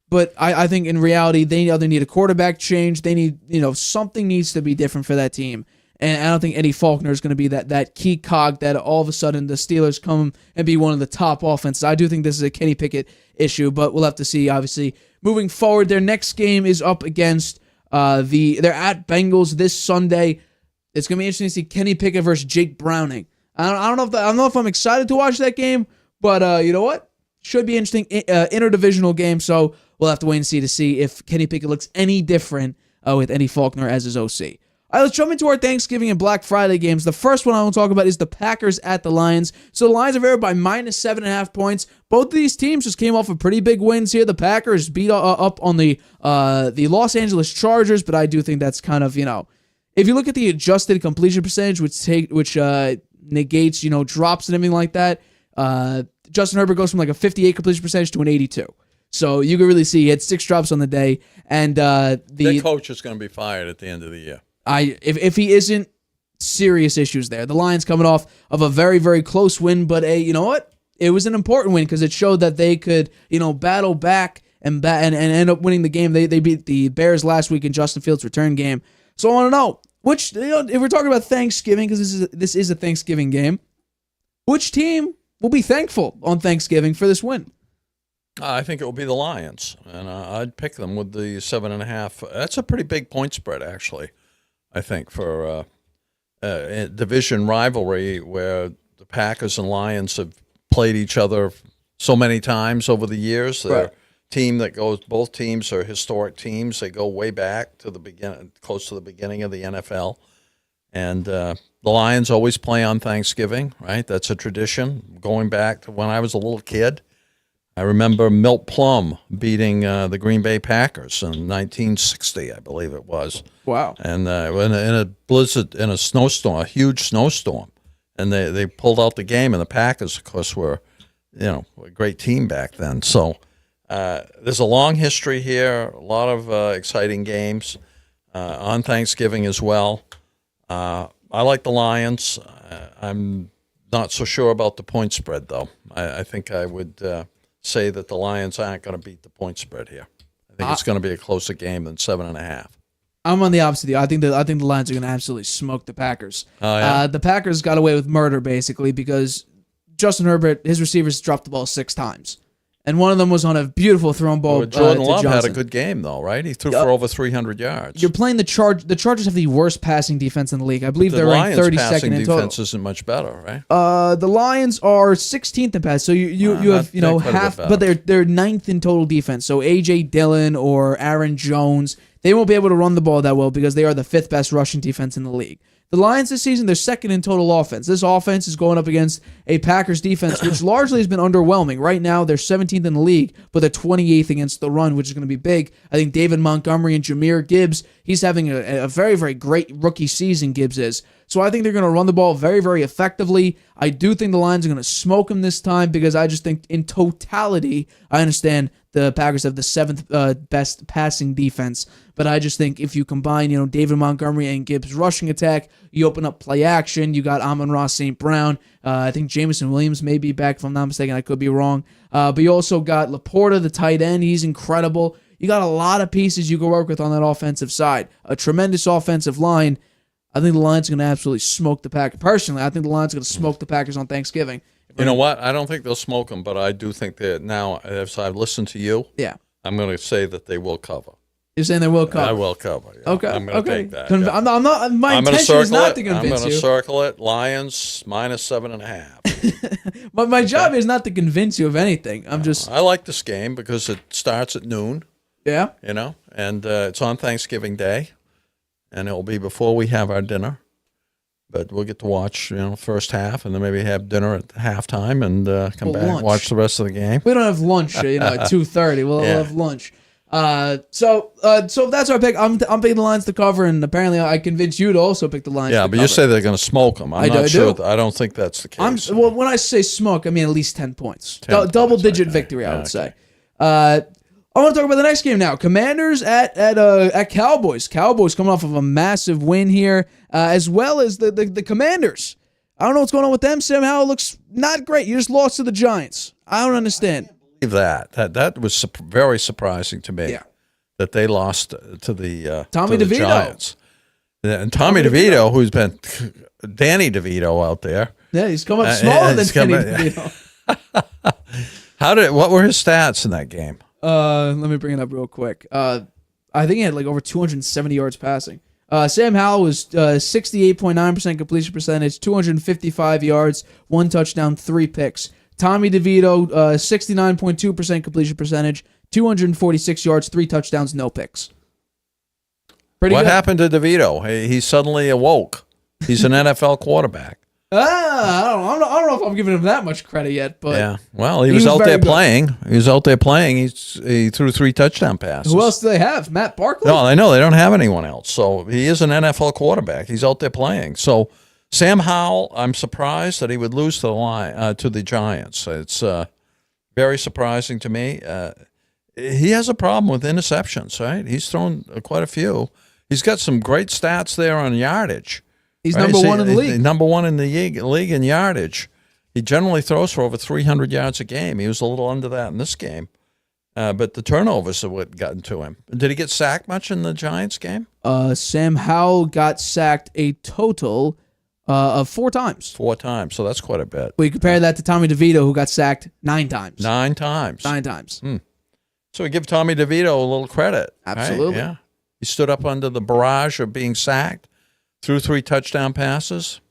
But I think in reality, they either need a quarterback change. They need, something needs to be different for that team. And I don't think Eddie Faulkner is going to be that key cog that all of a sudden the Steelers come and be one of the top offenses. I do think this is a Kenny Pickett issue, but we'll have to see, obviously. Moving forward, their next game is up against they're at Bengals this Sunday. It's going to be interesting to see Kenny Pickett versus Jake Browning. I don't know if I'm excited to watch that game, but you know what? Should be interesting interdivisional game, so we'll have to wait and see if Kenny Pickett looks any different with Eddie Faulkner as his OC. All right, let's jump into our Thanksgiving and Black Friday games. The first one I want to talk about is the Packers at the Lions. So the Lions are favored by -7.5 points. Both of these teams just came off of pretty big wins here. The Packers beat up on the Los Angeles Chargers, but I do think that's kind of, if you look at the adjusted completion percentage, which negates, drops and everything like that, Justin Herbert goes from like a 58 completion percentage to an 82. So you can really see he had 6 drops on the day, and the coach is going to be fired at the end of the year. If he isn't, serious issues there. The Lions coming off of a very, very close win, but you know what? It was an important win because it showed that they could, battle back and end up winning the game. They beat the Bears last week in Justin Fields' return game. So I want to know if we're talking about Thanksgiving, because this is a Thanksgiving game, which team will be thankful on Thanksgiving for this win? I think it will be the Lions, and I'd pick them with the 7.5. That's a pretty big point spread, actually. I think for a division rivalry where the Packers and Lions have played each other so many times over the years. They're a team that goes. Both teams are historic teams. They go way back to the beginning, close to the beginning of the NFL, and the Lions always play on Thanksgiving. Right, that's a tradition going back to when I was a little kid. I remember Milt Plum beating the Green Bay Packers in 1960, I believe it was. Wow! And in a blizzard, in a snowstorm, a huge snowstorm, and they pulled out the game. And the Packers, of course, were a great team back then. So there's a long history here, a lot of exciting games on Thanksgiving as well. I like the Lions. I'm not so sure about the point spread, though. I think I would say that the Lions aren't going to beat the point spread here. I think it's going to be a closer game than 7.5. I'm on the opposite of you. I think the Lions are going to absolutely smoke the Packers. Oh, yeah? The Packers got away with murder, basically, because Justin Herbert, his receivers dropped the ball 6 times. And one of them was on a beautiful thrown ball Jordan to Love Johnson. had a good game, though, right? He threw for over 300 yards. You're playing the Chargers. The Chargers have the worst passing defense in the league. I believe the they're ranked Lions' 32nd passing in total. defense isn't much better, right? The Lions are 16th in pass, so you have half, but they're 9th in total defense. So A.J. Dillon or Aaron Jones, they won't be able to run the ball that well because they are the 5th best rushing defense in the league. The Lions this season, they're 2nd in total offense. This offense is going up against a Packers defense, which largely has been underwhelming. Right now, they're 17th in the league, but they're 28th against the run, which is going to be big. I think David Montgomery and Jahmyr Gibbs, he's having a very, very great rookie season, Gibbs is. So I think they're going to run the ball very, very effectively. I do think the Lions are going to smoke them this time because I just think in totality, I understand the Packers have the 7th best passing defense. But I just think if you combine, David Montgomery and Gibbs' rushing attack, you open up play action. You got Amon-Ra St. Brown. I think Jameson Williams may be back, if I'm not mistaken. I could be wrong. But you also got Laporta, the tight end. He's incredible. You got a lot of pieces you can work with on that offensive side. A tremendous offensive line. I think the Lions are going to absolutely smoke the Packers. Personally, I think the Lions are going to smoke the Packers on Thanksgiving. You know what? I don't think they'll smoke them, but I do think that now, as I've listened to you, I'm going to say that they will cover. You're saying they will cover? I will cover. Yeah. Okay. I'm going to take that. I'm not. My intention is not to convince you. I'm going to circle it. Lions -7.5. But my job is not to convince you of anything. I like this game because it starts at noon. Yeah. And it's on Thanksgiving Day, and it'll be before we have our dinner. But we'll get to watch, first half, and then maybe have dinner at halftime, and come back and watch the rest of the game. We don't have lunch, at 2:30. We'll have lunch. So that's our pick. I'm picking the Lions to cover, and apparently I convinced you to also pick the Lions. Yeah, to but cover. you say they're going to smoke them. I'm not sure. I don't think that's the case. When I say smoke, I mean at least 10 points. Double-digit victory, I would say. I want to talk about the next game now. Commanders at Cowboys. Cowboys coming off of a massive win here, as well as the Commanders. I don't know what's going on with them. Sam Howell looks not great. You just lost to the Giants. I don't understand. I believe that was very surprising to me. Yeah. That they lost to the Tommy to the DeVito. Giants. And Tommy DeVito, who's been Danny DeVito out there. Yeah, he's come up smaller than Danny DeVito. What were his stats in that game? Let me bring it up real quick. I think he had like over 270 yards passing. Sam Howell was 68.9% completion percentage, 255 yards, 1 touchdown, 3 picks. Tommy DeVito, 69.2% completion percentage, 246 yards, 3 touchdowns, no picks. Pretty what good. happened to DeVito? He suddenly awoke. He's an NFL quarterback. I don't know if I'm giving him that much credit yet, but yeah. Well, he was out there playing. He was out there playing. He threw 3 touchdown passes. Who else do they have? Matt Barkley? No, I know they don't have anyone else. So he is an NFL quarterback. He's out there playing. So Sam Howell, I'm surprised that he would lose to the Giants. It's very surprising to me. He has a problem with interceptions, right? He's thrown quite a few. He's got some great stats there on yardage. He's number one in the league. Number one in the league in yardage. He generally throws for over 300 yards a game. He was a little under that in this game. But the turnovers are what gotten to him. Did he get sacked much in the Giants game? Sam Howell got sacked a total of 4 times. 4 times, so that's quite a bit. We compare that to Tommy DeVito, who got sacked 9 times. 9 times. 9 times. So we give Tommy DeVito a little credit. Absolutely. Right? Yeah. He stood up under the barrage of being sacked, threw 3 touchdown passes,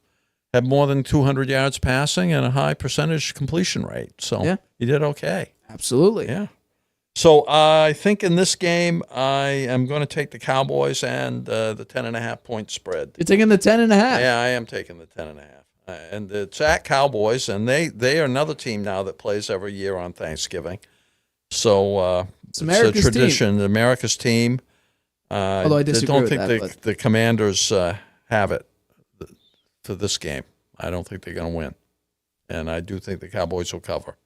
had more than 200 yards passing, and a high percentage completion rate. So he did okay. Absolutely. Yeah. So I think in this game, I am going to take the Cowboys and the 10.5 point spread. You're taking the 10.5? Yeah, I am taking the 10.5. And it's at Cowboys, and they are another team now that plays every year on Thanksgiving. So it's a tradition, America's team. Although I disagree with that. I don't think the Commanders have it for this game. I don't think they're going to win. And I do think the Cowboys will cover.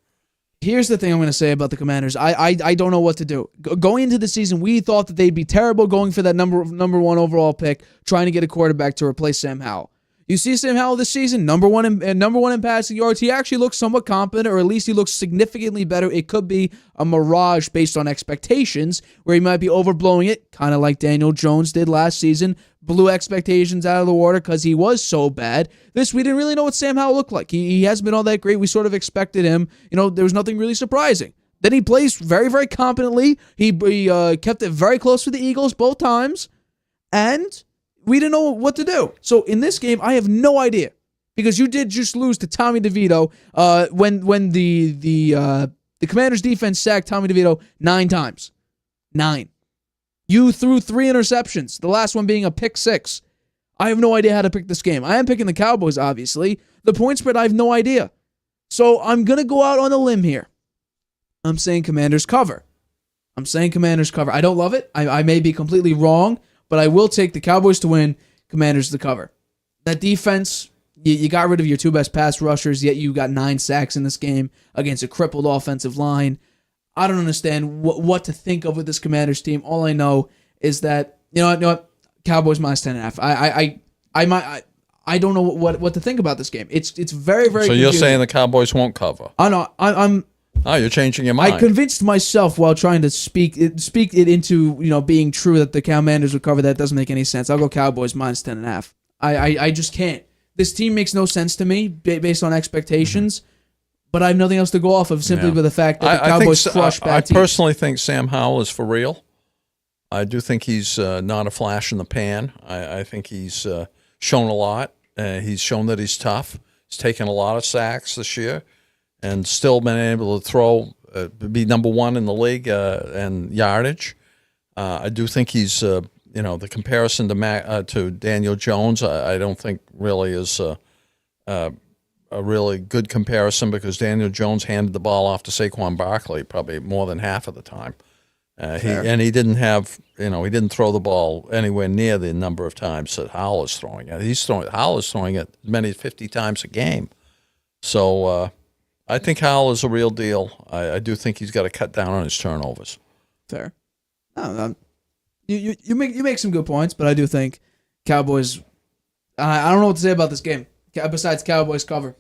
Here's the thing I'm going to say about the Commanders. I don't know what to do. Going into the season, we thought that they'd be terrible going for that number 1 overall pick, trying to get a quarterback to replace Sam Howell. You see Sam Howell this season, number one in passing yards. He actually looks somewhat competent, or at least he looks significantly better. It could be a mirage based on expectations, where he might be overblowing it, kind of like Daniel Jones did last season. Blew expectations out of the water because he was so bad. We didn't really know what Sam Howell looked like. He hasn't been all that great. We sort of expected him. There was nothing really surprising. Then he plays very, very competently. He kept it very close with the Eagles both times, and we didn't know what to do. So in this game, I have no idea, because you did just lose to Tommy DeVito when the Commanders defense sacked Tommy DeVito 9 times. 9. You threw 3 interceptions, the last one being a pick 6. I have no idea how to pick this game. I am picking the Cowboys, obviously. The point spread, I have no idea. So I'm going to go out on a limb here. I'm saying Commanders cover. I don't love it. I may be completely wrong, but I will take the Cowboys to win, Commanders to cover. That defense, you got rid of your 2 best pass rushers, yet you got 9 sacks in this game against a crippled offensive line. I don't understand what to think of with this Commanders team. All I know is that you know what, Cowboys minus 10.5. I don't know what to think about this game. It's very, very. So confusing. you're saying the Cowboys won't cover? I know. I'm. Oh, you're changing your mind. I convinced myself while trying to speak it into being true that the Commanders would cover. That doesn't make any sense. I'll go Cowboys minus 10.5. I just can't. This team makes no sense to me based on expectations, but I have nothing else to go off of simply with the fact that the Cowboys crush bad teams. I personally think Sam Howell is for real. I do think he's not a flash in the pan. I think he's shown a lot. He's shown that he's tough. He's taken a lot of sacks this year and still been able to throw, be number one in the league in yardage. I do think he's, the comparison to Daniel Jones, I don't think really is a really good comparison because Daniel Jones handed the ball off to Saquon Barkley probably more than half of the time. He didn't have, he didn't throw the ball anywhere near the number of times that Howell is throwing it. Howell is throwing it as many as 50 times a game. So I think Howell is a real deal. I do think he's got to cut down on his turnovers. Fair. No, you make some good points, but I do think Cowboys. I don't know what to say about this game besides Cowboys cover.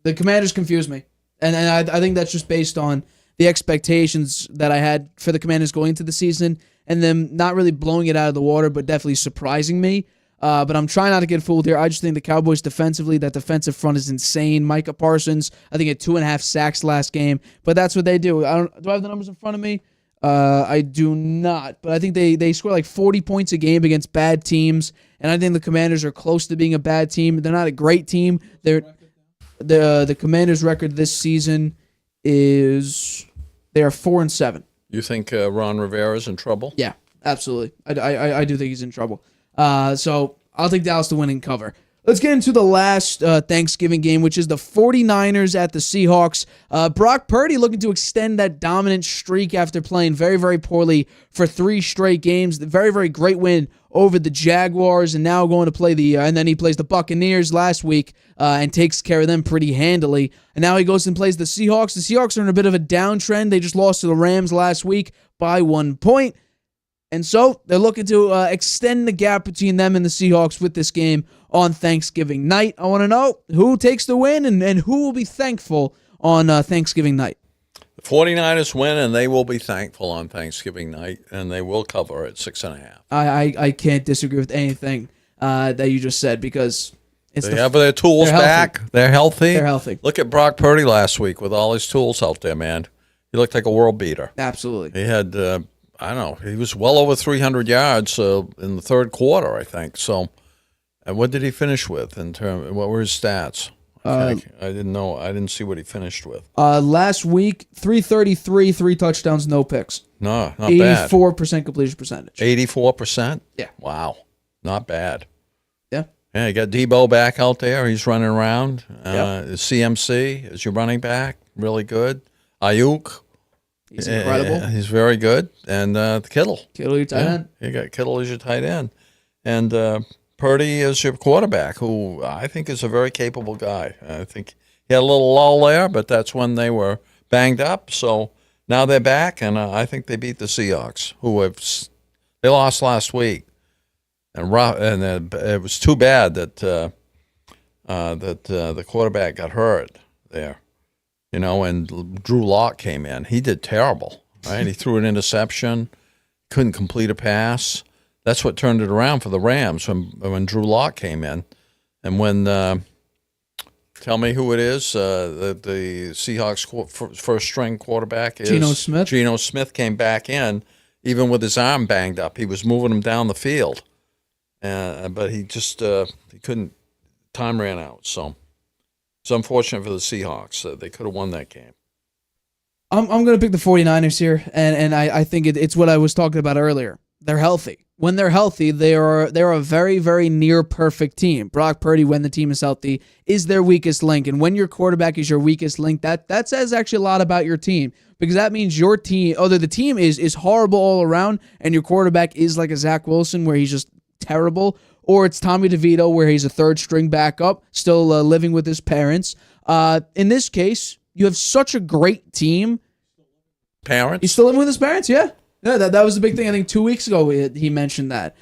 The Commanders confuse me, and I think that's just based on the expectations that I had for the Commanders going into the season and them not really blowing it out of the water, but definitely surprising me. But I'm trying not to get fooled here. I just think the Cowboys defensively, that defensive front is insane. Micah Parsons, I think, had 2.5 sacks last game, but that's what they do. Do I have the numbers in front of me? I do not, but I think they score like 40 points a game against bad teams, and I think the Commanders are close to being a bad team. They're not a great team. The Commanders' record this season is they are 4-7. You think Ron Rivera's in trouble? Yeah, absolutely. I do think he's in trouble. So I'll take Dallas to win and cover. Let's get into the last Thanksgiving game, which is the 49ers at the Seahawks. Brock Purdy looking to extend that dominant streak after playing very, very poorly for 3 straight games. The very, very great win over the Jaguars, and now going to play and then he plays the Buccaneers last week and takes care of them pretty handily. And now he goes and plays the Seahawks. The Seahawks are in a bit of a downtrend. They just lost to the Rams last week by 1 point. And so they're looking to extend the gap between them and the Seahawks with this game on Thanksgiving night. I want to know who takes the win and who will be thankful on Thanksgiving night. The 49ers win, and they will be thankful on Thanksgiving night, and they will cover at 6.5. I can't disagree with anything that you just said because they have their tools back. They're healthy. They're healthy. Look at Brock Purdy last week with all his tools out there, man. He looked like a world beater. Absolutely. He had... I don't know. He was well over 300 yards in the third quarter, I think. So, and what did he finish with what were his stats? I didn't know. I didn't see what he finished with. Last week, 333, 3 touchdowns, no picks. No, not bad. 84% completion percentage. 84%? Yeah. Wow. Not bad. Yeah. Yeah, you got Debo back out there. He's running around. CMC is your running back. Really good. Ayuk. He's incredible. He's very good. And Kittle. Kittle, your tight end. You got Kittle as your tight end. And Purdy is your quarterback, who I think is a very capable guy. I think he had a little lull there, but that's when they were banged up. So now they're back, and I think they beat the Seahawks, they lost last week. And it was too bad that the quarterback got hurt there. And Drew Lock came in. He did terrible, right? He threw an interception, couldn't complete a pass. That's what turned it around for the Rams when Drew Lock came in. And when, tell me who it is, the Seahawks first-string quarterback is? Geno Smith. Geno Smith came back in, even with his arm banged up. He was moving him down the field. But he just he couldn't. Time ran out, so. It's unfortunate for the Seahawks. They could have won that game. I'm going to pick the 49ers here, and I think it's what I was talking about earlier. They're healthy. When they're healthy, they're a very, very near perfect team. Brock Purdy, when the team is healthy, is their weakest link. And when your quarterback is your weakest link, that says actually a lot about your team. Because that means your team, although the team is horrible all around, and your quarterback is like a Zach Wilson where he's just terrible, or it's Tommy DeVito where he's a third-string backup, still living with his parents. In this case, you have such a great team parents? He's still living with his parents, yeah. Yeah, that was the big thing. I think 2 weeks ago he mentioned that.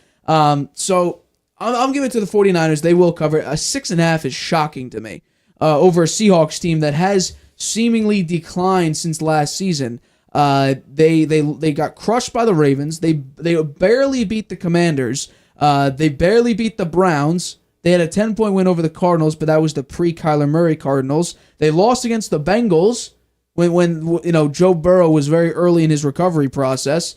So I'm giving it to the 49ers. They will cover. A 6.5 is shocking to me over a Seahawks team that has seemingly declined since last season. They got crushed by the Ravens. They barely beat the Commanders. They barely beat the Browns. They had a 10-point win over the Cardinals, but that was the pre-Kyler Murray Cardinals. They lost against the Bengals when Joe Burrow was very early in his recovery process.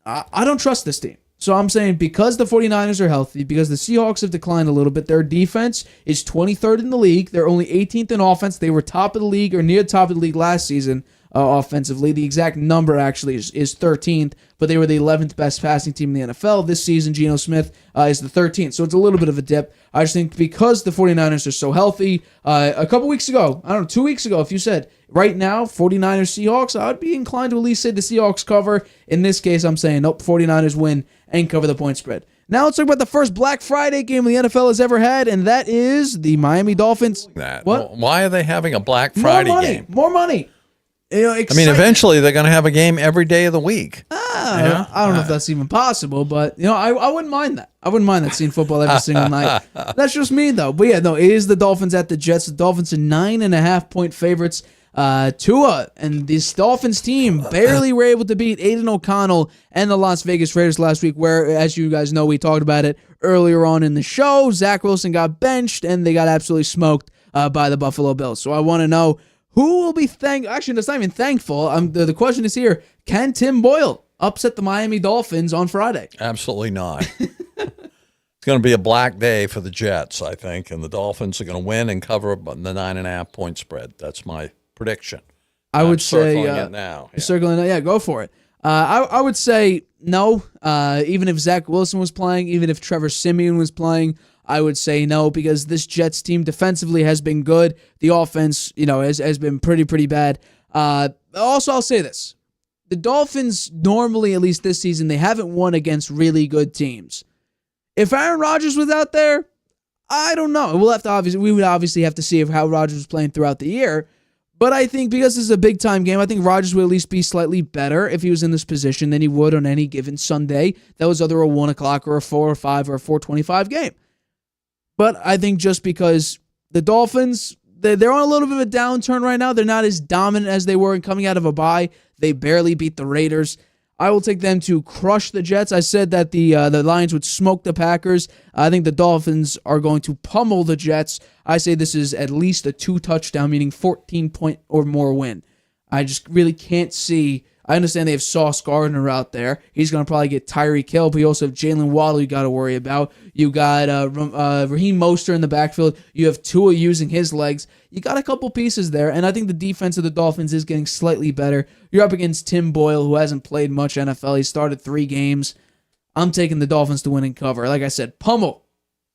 I don't trust this team. So I'm saying because the 49ers are healthy, because the Seahawks have declined a little bit, their defense is 23rd in the league. They're only 18th in offense. They were top of the league or near top of the league last season offensively. The exact number actually is 13th, but they were the 11th best passing team in the NFL. This season, Geno Smith is the 13th. So it's a little bit of a dip. I just think because the 49ers are so healthy, a couple weeks ago, 2 weeks ago, if you said right now, 49ers Seahawks, I would be inclined to at least say the Seahawks cover. In this case, I'm saying nope, 49ers win and cover the point spread. Now let's talk about the first Black Friday game the NFL has ever had, and that is the Miami Dolphins. What? Why are they having a Black Friday game? More money. Eventually they're going to have a game every day of the week. I don't know if that's even possible, but I wouldn't mind that. I wouldn't mind that, seeing football every single night. That's just me, though. But yeah, no, it is the Dolphins at the Jets. The Dolphins are 9.5-point favorites. Tua and this Dolphins team barely were able to beat Aiden O'Connell and the Las Vegas Raiders last week, where, as you guys know, we talked about it earlier on in the show. Zach Wilson got benched, and they got absolutely smoked by the Buffalo Bills. So I want to know who will be actually, that's not even thankful. The question is here, can Tim Boyle upset the Miami Dolphins on Friday? Absolutely not. It's going to be a black day for the Jets, I think, and the Dolphins are going to win and cover the 9.5-point spread. That's my prediction. I would say circling it now. Circling it, yeah, go for it. I would say no. Even if Zach Wilson was playing, even if Trevor Siemian was playing, I would say no, because this Jets team defensively has been good. The offense, has been pretty bad. Also, I'll say this: the Dolphins normally, at least this season, they haven't won against really good teams. If Aaron Rodgers was out there, I don't know. We would obviously have to see how Rodgers was playing throughout the year. But I think because this is a big-time game, I think Rodgers would at least be slightly better if he was in this position than he would on any given Sunday. That was either a 1 o'clock or a 4 or 5 or a 4:25 game. But I think just because the Dolphins, they're on a little bit of a downturn right now. They're not as dominant as they were coming out of a bye. They barely beat the Raiders. I will take them to crush the Jets. I said that the Lions would smoke the Packers. I think the Dolphins are going to pummel the Jets. I say this is at least a 2-touchdown, meaning 14-point or more win. I just really can't see. I understand they have Sauce Gardner out there. He's going to probably get Tyreek Hill, but you also have Jalen Waddle you got to worry about. You got Raheem Mostert in the backfield. You have Tua using his legs. You got a couple pieces there, and I think the defense of the Dolphins is getting slightly better. You're up against Tim Boyle, who hasn't played much NFL. He started 3 games. I'm taking the Dolphins to win and cover. Like I said, pummel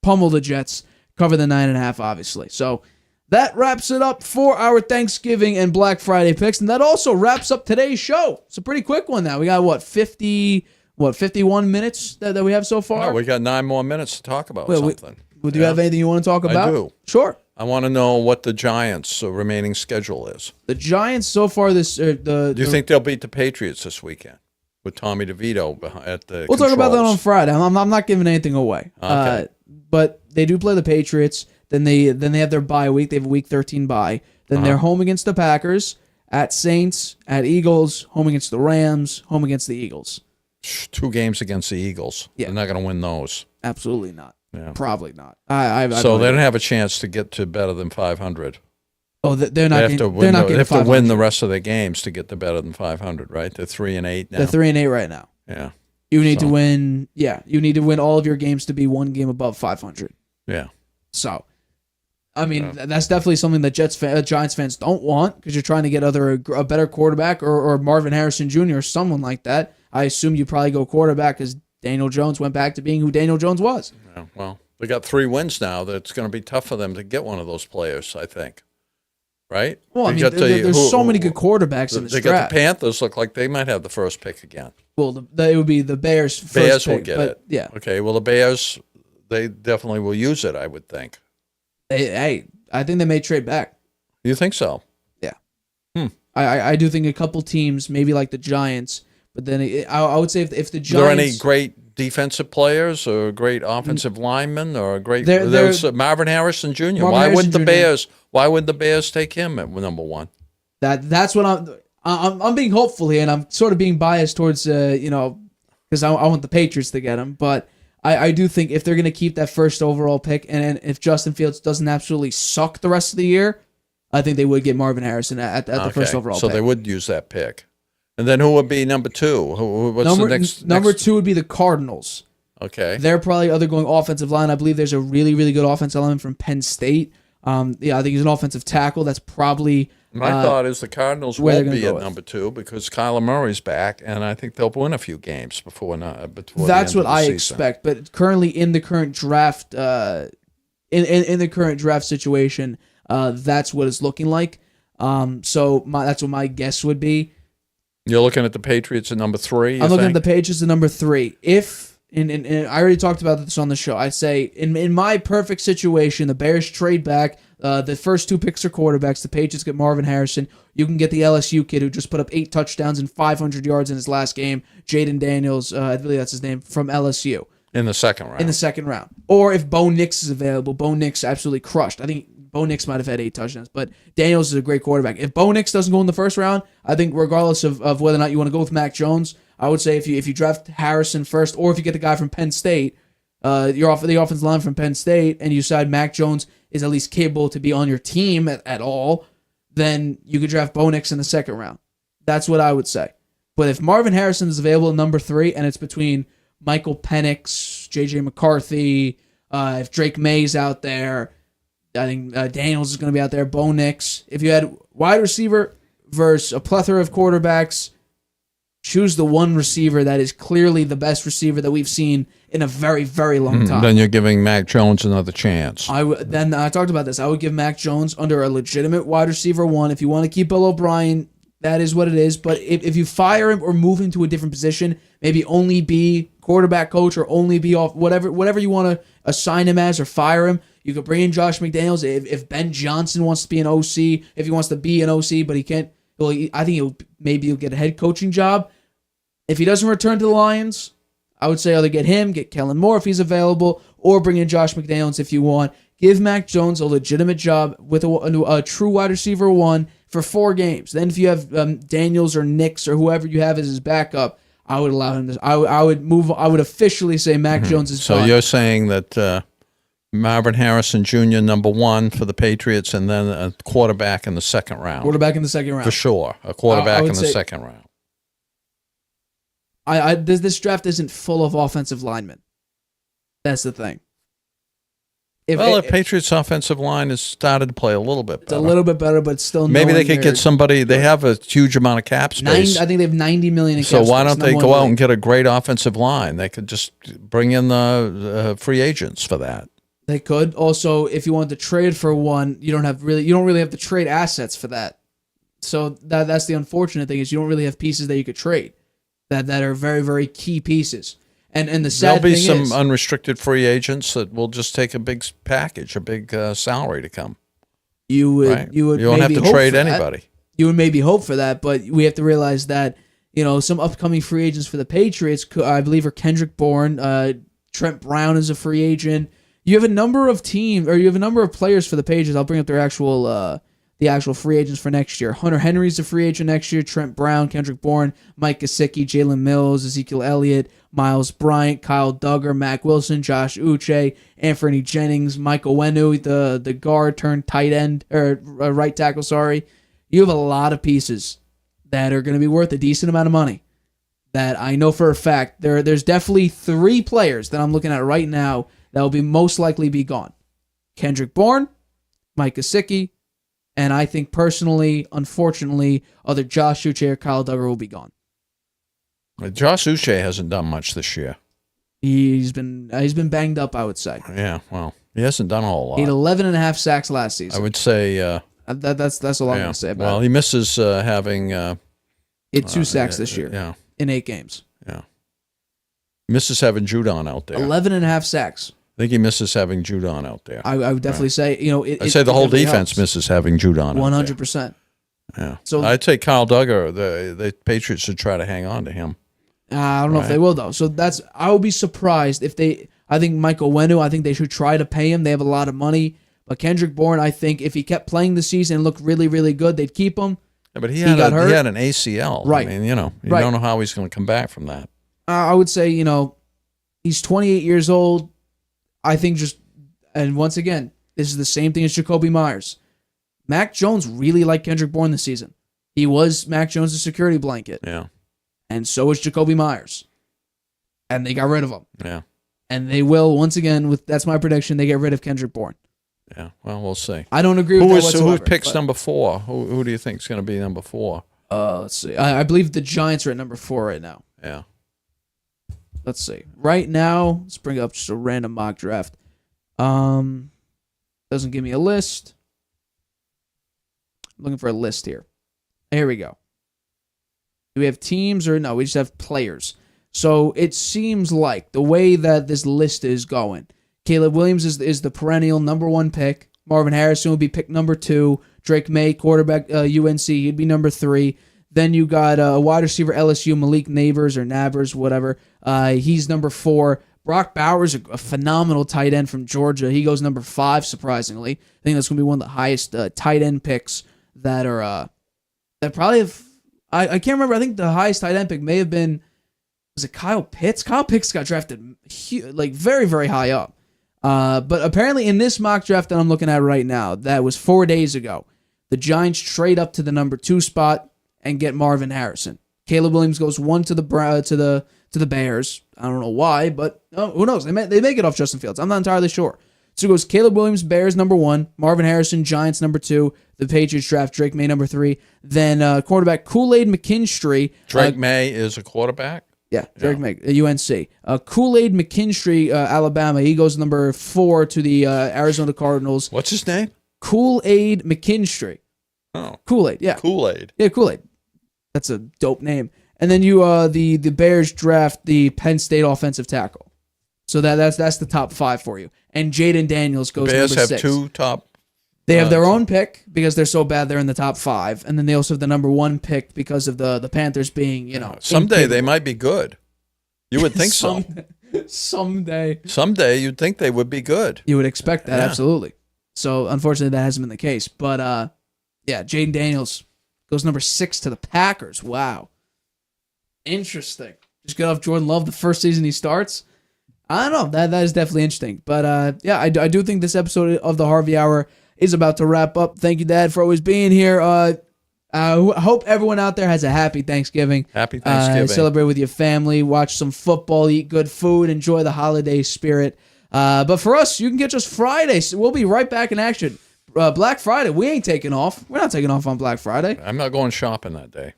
the Jets, cover the 9.5, obviously. So that wraps it up for our Thanksgiving and Black Friday picks, and that also wraps up today's show. It's a pretty quick one now. We got, 51 minutes that we have so far? Oh, we got 9 more minutes to talk about something. Do you have anything you want to talk about? I do. Sure. I want to know what the Giants' remaining schedule is. The Giants so far Do you think they'll beat the Patriots this weekend with Tommy DeVito at the We'll talk about that on Friday. I'm not giving anything away. Okay. But they do play the Patriots. Then they have their bye week. They have a Week 13 bye. Then they're home against the Packers, at Saints, at Eagles, home against the Rams, home against the Eagles. 2 games against the Eagles. Yeah. They're not going to win those. Absolutely not. Yeah. Probably not. So they don't have a chance to get to better than 500. Oh, they're not. They have to win the rest of their games to get to better than 500, right? They're 3-8 now. They're 3-8 right now. Yeah. You need to win. Yeah, you need to win all of your games to be 1 game above 500. Yeah. So, I mean, that's definitely something that Giants fans don't want, because you're trying to get either a better quarterback or Marvin Harrison Jr. or someone like that. I assume you probably go quarterback because Daniel Jones went back to being who Daniel Jones was. Yeah, well, they got 3 wins now. That's going to be tough for them to get one of those players, I think. Right? Well, I mean, there's so many good quarterbacks in this draft. They got the Panthers look like they might have the first pick again. Well, it would be the Bears' first Bears pick. will get it. Yeah. Okay, well, the Bears, they definitely will use it, I would think. Hey, I think they may trade back. You think so? Yeah. I do think a couple teams, maybe like the Giants, but then I would say if the Giants... Are there any great defensive players or great offensive linemen or great... There's Marvin Harrison Jr. Marvin Why Harrison wouldn't the Jr. Bears... Why would the Bears take him at number one? That's what I'm being hopeful here, and I'm sort of being biased towards because I want the Patriots to get him, but I do think if they're going to keep that first overall pick, and if Justin Fields doesn't absolutely suck the rest of the year, I think they would get Marvin Harrison at the first overall so pick. They would use that pick. And then who would be number two? What's the next? Number two would be the Cardinals. Okay. They're probably going offensive line. I believe there's a really, really good offensive lineman from Penn State. I think he's an offensive tackle. That's probably... My thought is the Cardinals where won't they're be gonna at go with. number two because Kyler Murray's back, and I think they'll win a few games before the end That's what of the I season. expect. But currently in the current draft, in the current draft situation, that's what it's looking like. So that's what my guess would be. You're looking at the Patriots at number three. I'm looking at the Patriots at number 3. If and I already talked about this on the show. I say in my perfect situation, the Bears trade back. The first 2 picks are quarterbacks. The Patriots get Marvin Harrison. You can get the LSU kid who just put up 8 touchdowns and 500 yards in his last game, Jaden Daniels, I believe that's his name, from LSU. in the second round. In the second round. Or if Bo Nix is available, Bo Nix absolutely crushed. I think Bo Nix might have had 8 touchdowns, but Daniels is a great quarterback. If Bo Nix doesn't go in the first round, I think regardless of whether or not you want to go with Mac Jones, I would say if you draft Harrison first, or if you get the guy from Penn State, you're off the offensive line from Penn State, and you decide Mac Jones is at least capable to be on your team at all, then you could draft Bo Nix in the second round. That's what I would say. But if Marvin Harrison is available at number 3, and it's between Michael Penix, J.J. McCarthy, if Drake May's out there, I think Daniels is going to be out there, Bo Nix. If you had wide receiver versus a plethora of quarterbacks, choose the one receiver that is clearly the best receiver that we've seen in a very, very long time. Then you're giving Mac Jones another chance. Then I talked about this. I would give Mac Jones under a legitimate wide receiver 1. If you want to keep Bill O'Brien, that is what it is. But if you fire him or move him to a different position, maybe only be quarterback coach or only be off whatever you want to assign him as or fire him. You could bring in Josh McDaniels if Ben Johnson wants to be an OC, if he wants to be an OC, but he can't. Well, I think he'll get a head coaching job. If he doesn't return to the Lions, I would say either get him, get Kellen Moore if he's available, or bring in Josh McDaniels if you want. Give Mac Jones a legitimate job with a true wide receiver 1 for 4 games. Then if you have Daniels or Nix or whoever you have as his backup, I would allow him to. I would officially say Mac Jones is So done. you're saying that Marvin Harrison Jr. number 1 for the Patriots, and then a quarterback in the second round. Quarterback in the second round. For sure. A quarterback would in the say- second round. This draft isn't full of offensive linemen. That's the thing. The Patriots' offensive line has started to play a little bit It's better. a little bit better, but still Maybe they nowhere could near get somebody. They have a huge amount of cap space. I think they have $90 million in cap So why space, don't they number go one in out the and get a great offensive line? They could just bring in the free agents for that. They could. Also, if you want to trade for one, you don't really have to trade assets for that. So that's the unfortunate thing is you don't really have pieces that you could trade that are very, very key pieces. And the sad There'll be thing some is, unrestricted free agents that will just take a big package, a big salary to come. you would Right? you would You don't have maybe to hope trade for that. anybody. You would maybe hope for that, but we have to realize that some upcoming free agents for the Patriots, I believe, are Kendrick Bourne, Trent Brown is a free agent. You have a number of players for the Patriots. I'll bring up their actual free agents for next year. Hunter Henry's a free agent next year. Trent Brown, Kendrick Bourne, Mike Gesicki, Jalen Mills, Ezekiel Elliott, Miles Bryant, Kyle Duggar, Mac Wilson, Josh Uche, Anthony Jennings, Michael Wenu, the guard turned tight end or right tackle. Sorry, you have a lot of pieces that are going to be worth a decent amount of money. That I know for a fact. There's definitely 3 players that I'm looking at right now that will be most likely be gone. Kendrick Bourne, Mike Gesicki, and I think personally, unfortunately, either Josh Uche or Kyle Duggar will be gone. Josh Uche hasn't done much this year. He's been banged up, I would say. Yeah, well, he hasn't done a whole lot. He had 11.5 sacks last season. I would say that's all I'm going to say about well, it. he misses having He had 2 sacks this year Yeah, in 8 games. yeah. Misses having Judon out there. 11.5 sacks. I think he misses having Judon out there. I would definitely say, I'd say the whole defense helps. misses having Judon out there. 100%. Yeah. So I'd say Kyle Duggar, the Patriots should try to hang on to him. I don't know if they will, though. So I would be surprised if they. I think Michael Wenu, I think they should try to pay him. They have a lot of money. But Kendrick Bourne, I think if he kept playing the season and looked really, really good, they'd keep him. Yeah, but he got hurt. He had an ACL. Right. I mean, you don't know how he's going to come back from that. I would say, he's 28 years old. I think and once again, this is the same thing as Jacoby Myers. Mac Jones really liked Kendrick Bourne this season. He was Mac Jones' security blanket. Yeah. And so is Jacoby Myers. And they got rid of him. Yeah. And they will, once again, that's my prediction, they get rid of Kendrick Bourne. Yeah, well, we'll see. I don't agree with that whatsoever. Who picks number 4? Who do you think is going to be number 4? Let's see. I believe the Giants are at number 4 right now. Yeah. Let's see. Right now, let's bring up just a random mock draft. Doesn't give me a list. I'm looking for a list here. Here we go. Do we have teams or no? We just have players. So it seems like the way that this list is going, Caleb Williams is the perennial number 1 pick. Marvin Harrison will be pick number 2. Drake May, quarterback UNC, he'd be number 3. Then you got a wide receiver LSU, Malik Nabers, whatever. He's number 4. Brock Bowers, a phenomenal tight end from Georgia. He goes number 5, surprisingly. I think that's going to be one of the highest tight end picks that are that probably have. I can't remember. I think the highest tight end pick may have been, was it Kyle Pitts? Kyle Pitts got drafted very, very high up. But apparently in this mock draft that I'm looking at right now, that was 4 days ago, the Giants trade up to the number 2 spot and get Marvin Harrison. Caleb Williams goes 1 to the Bears. I don't know why, but who knows? They may get off Justin Fields. I'm not entirely sure. So it goes Caleb Williams, Bears number 1, Marvin Harrison, Giants number 2, the Patriots draft Drake May number 3, then quarterback Kool-Aid McKinstry. Drake May is a quarterback? Yeah, Drake May, UNC. Kool-Aid McKinstry, Alabama. He goes number 4 to the Arizona Cardinals. What's his name? Kool-Aid McKinstry. Oh. Kool-Aid, yeah. Kool-Aid. Yeah, Kool-Aid. That's a dope name. And then you the Bears draft the Penn State offensive tackle. So that's the top 5 for you. And Jaden Daniels goes Bears number 6. have 2 top. They have their own pick because they're so bad they're in the top 5, and then they also have the number 1 pick because of the Panthers being Someday they might be good. You would think so. Someday you'd think they would be good. You would expect that, absolutely. So unfortunately that hasn't been the case. But Jaden Daniels goes number 6 to the Packers. Wow, interesting. Just got off Jordan Love the first season he starts. I don't know. That is definitely interesting. But I do think this episode of the Harvey Hour is about to wrap up. Thank you, Dad, for always being here. I hope everyone out there has a happy Thanksgiving. Happy Thanksgiving. Celebrate with your family, watch some football, eat good food, enjoy the holiday spirit. But for us, you can catch us Friday. So we'll be right back in action. Black Friday, we ain't taking off. We're not taking off on Black Friday. I'm not going shopping that day.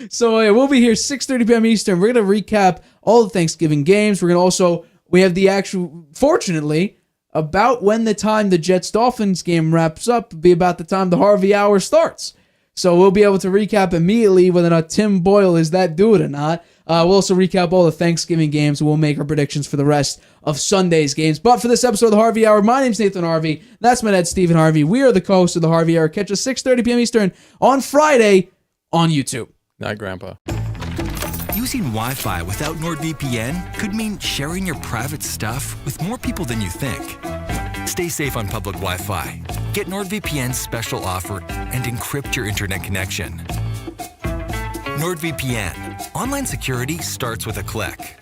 So we'll be here 6:30 p.m. Eastern. We're going to recap all the Thanksgiving games. We're going to we have the actual, fortunately, about when the time the Jets-Dolphins game wraps up, will be about the time the Harvey Hour starts. So we'll be able to recap immediately whether or not Tim Boyle is that dude or not. We'll also recap all the Thanksgiving games, and we'll make our predictions for the rest of Sunday's games. But for this episode of the Harvey Hour, my name's Nathan Harvey. That's my dad, Stephen Harvey. We are the co-hosts of the Harvey Hour. Catch us 6:30 p.m. Eastern on Friday on YouTube. Night, Grandpa. Using Wi-Fi without NordVPN could mean sharing your private stuff with more people than you think. Stay safe on public Wi-Fi. Get NordVPN's special offer and encrypt your internet connection. NordVPN. Online security starts with a click.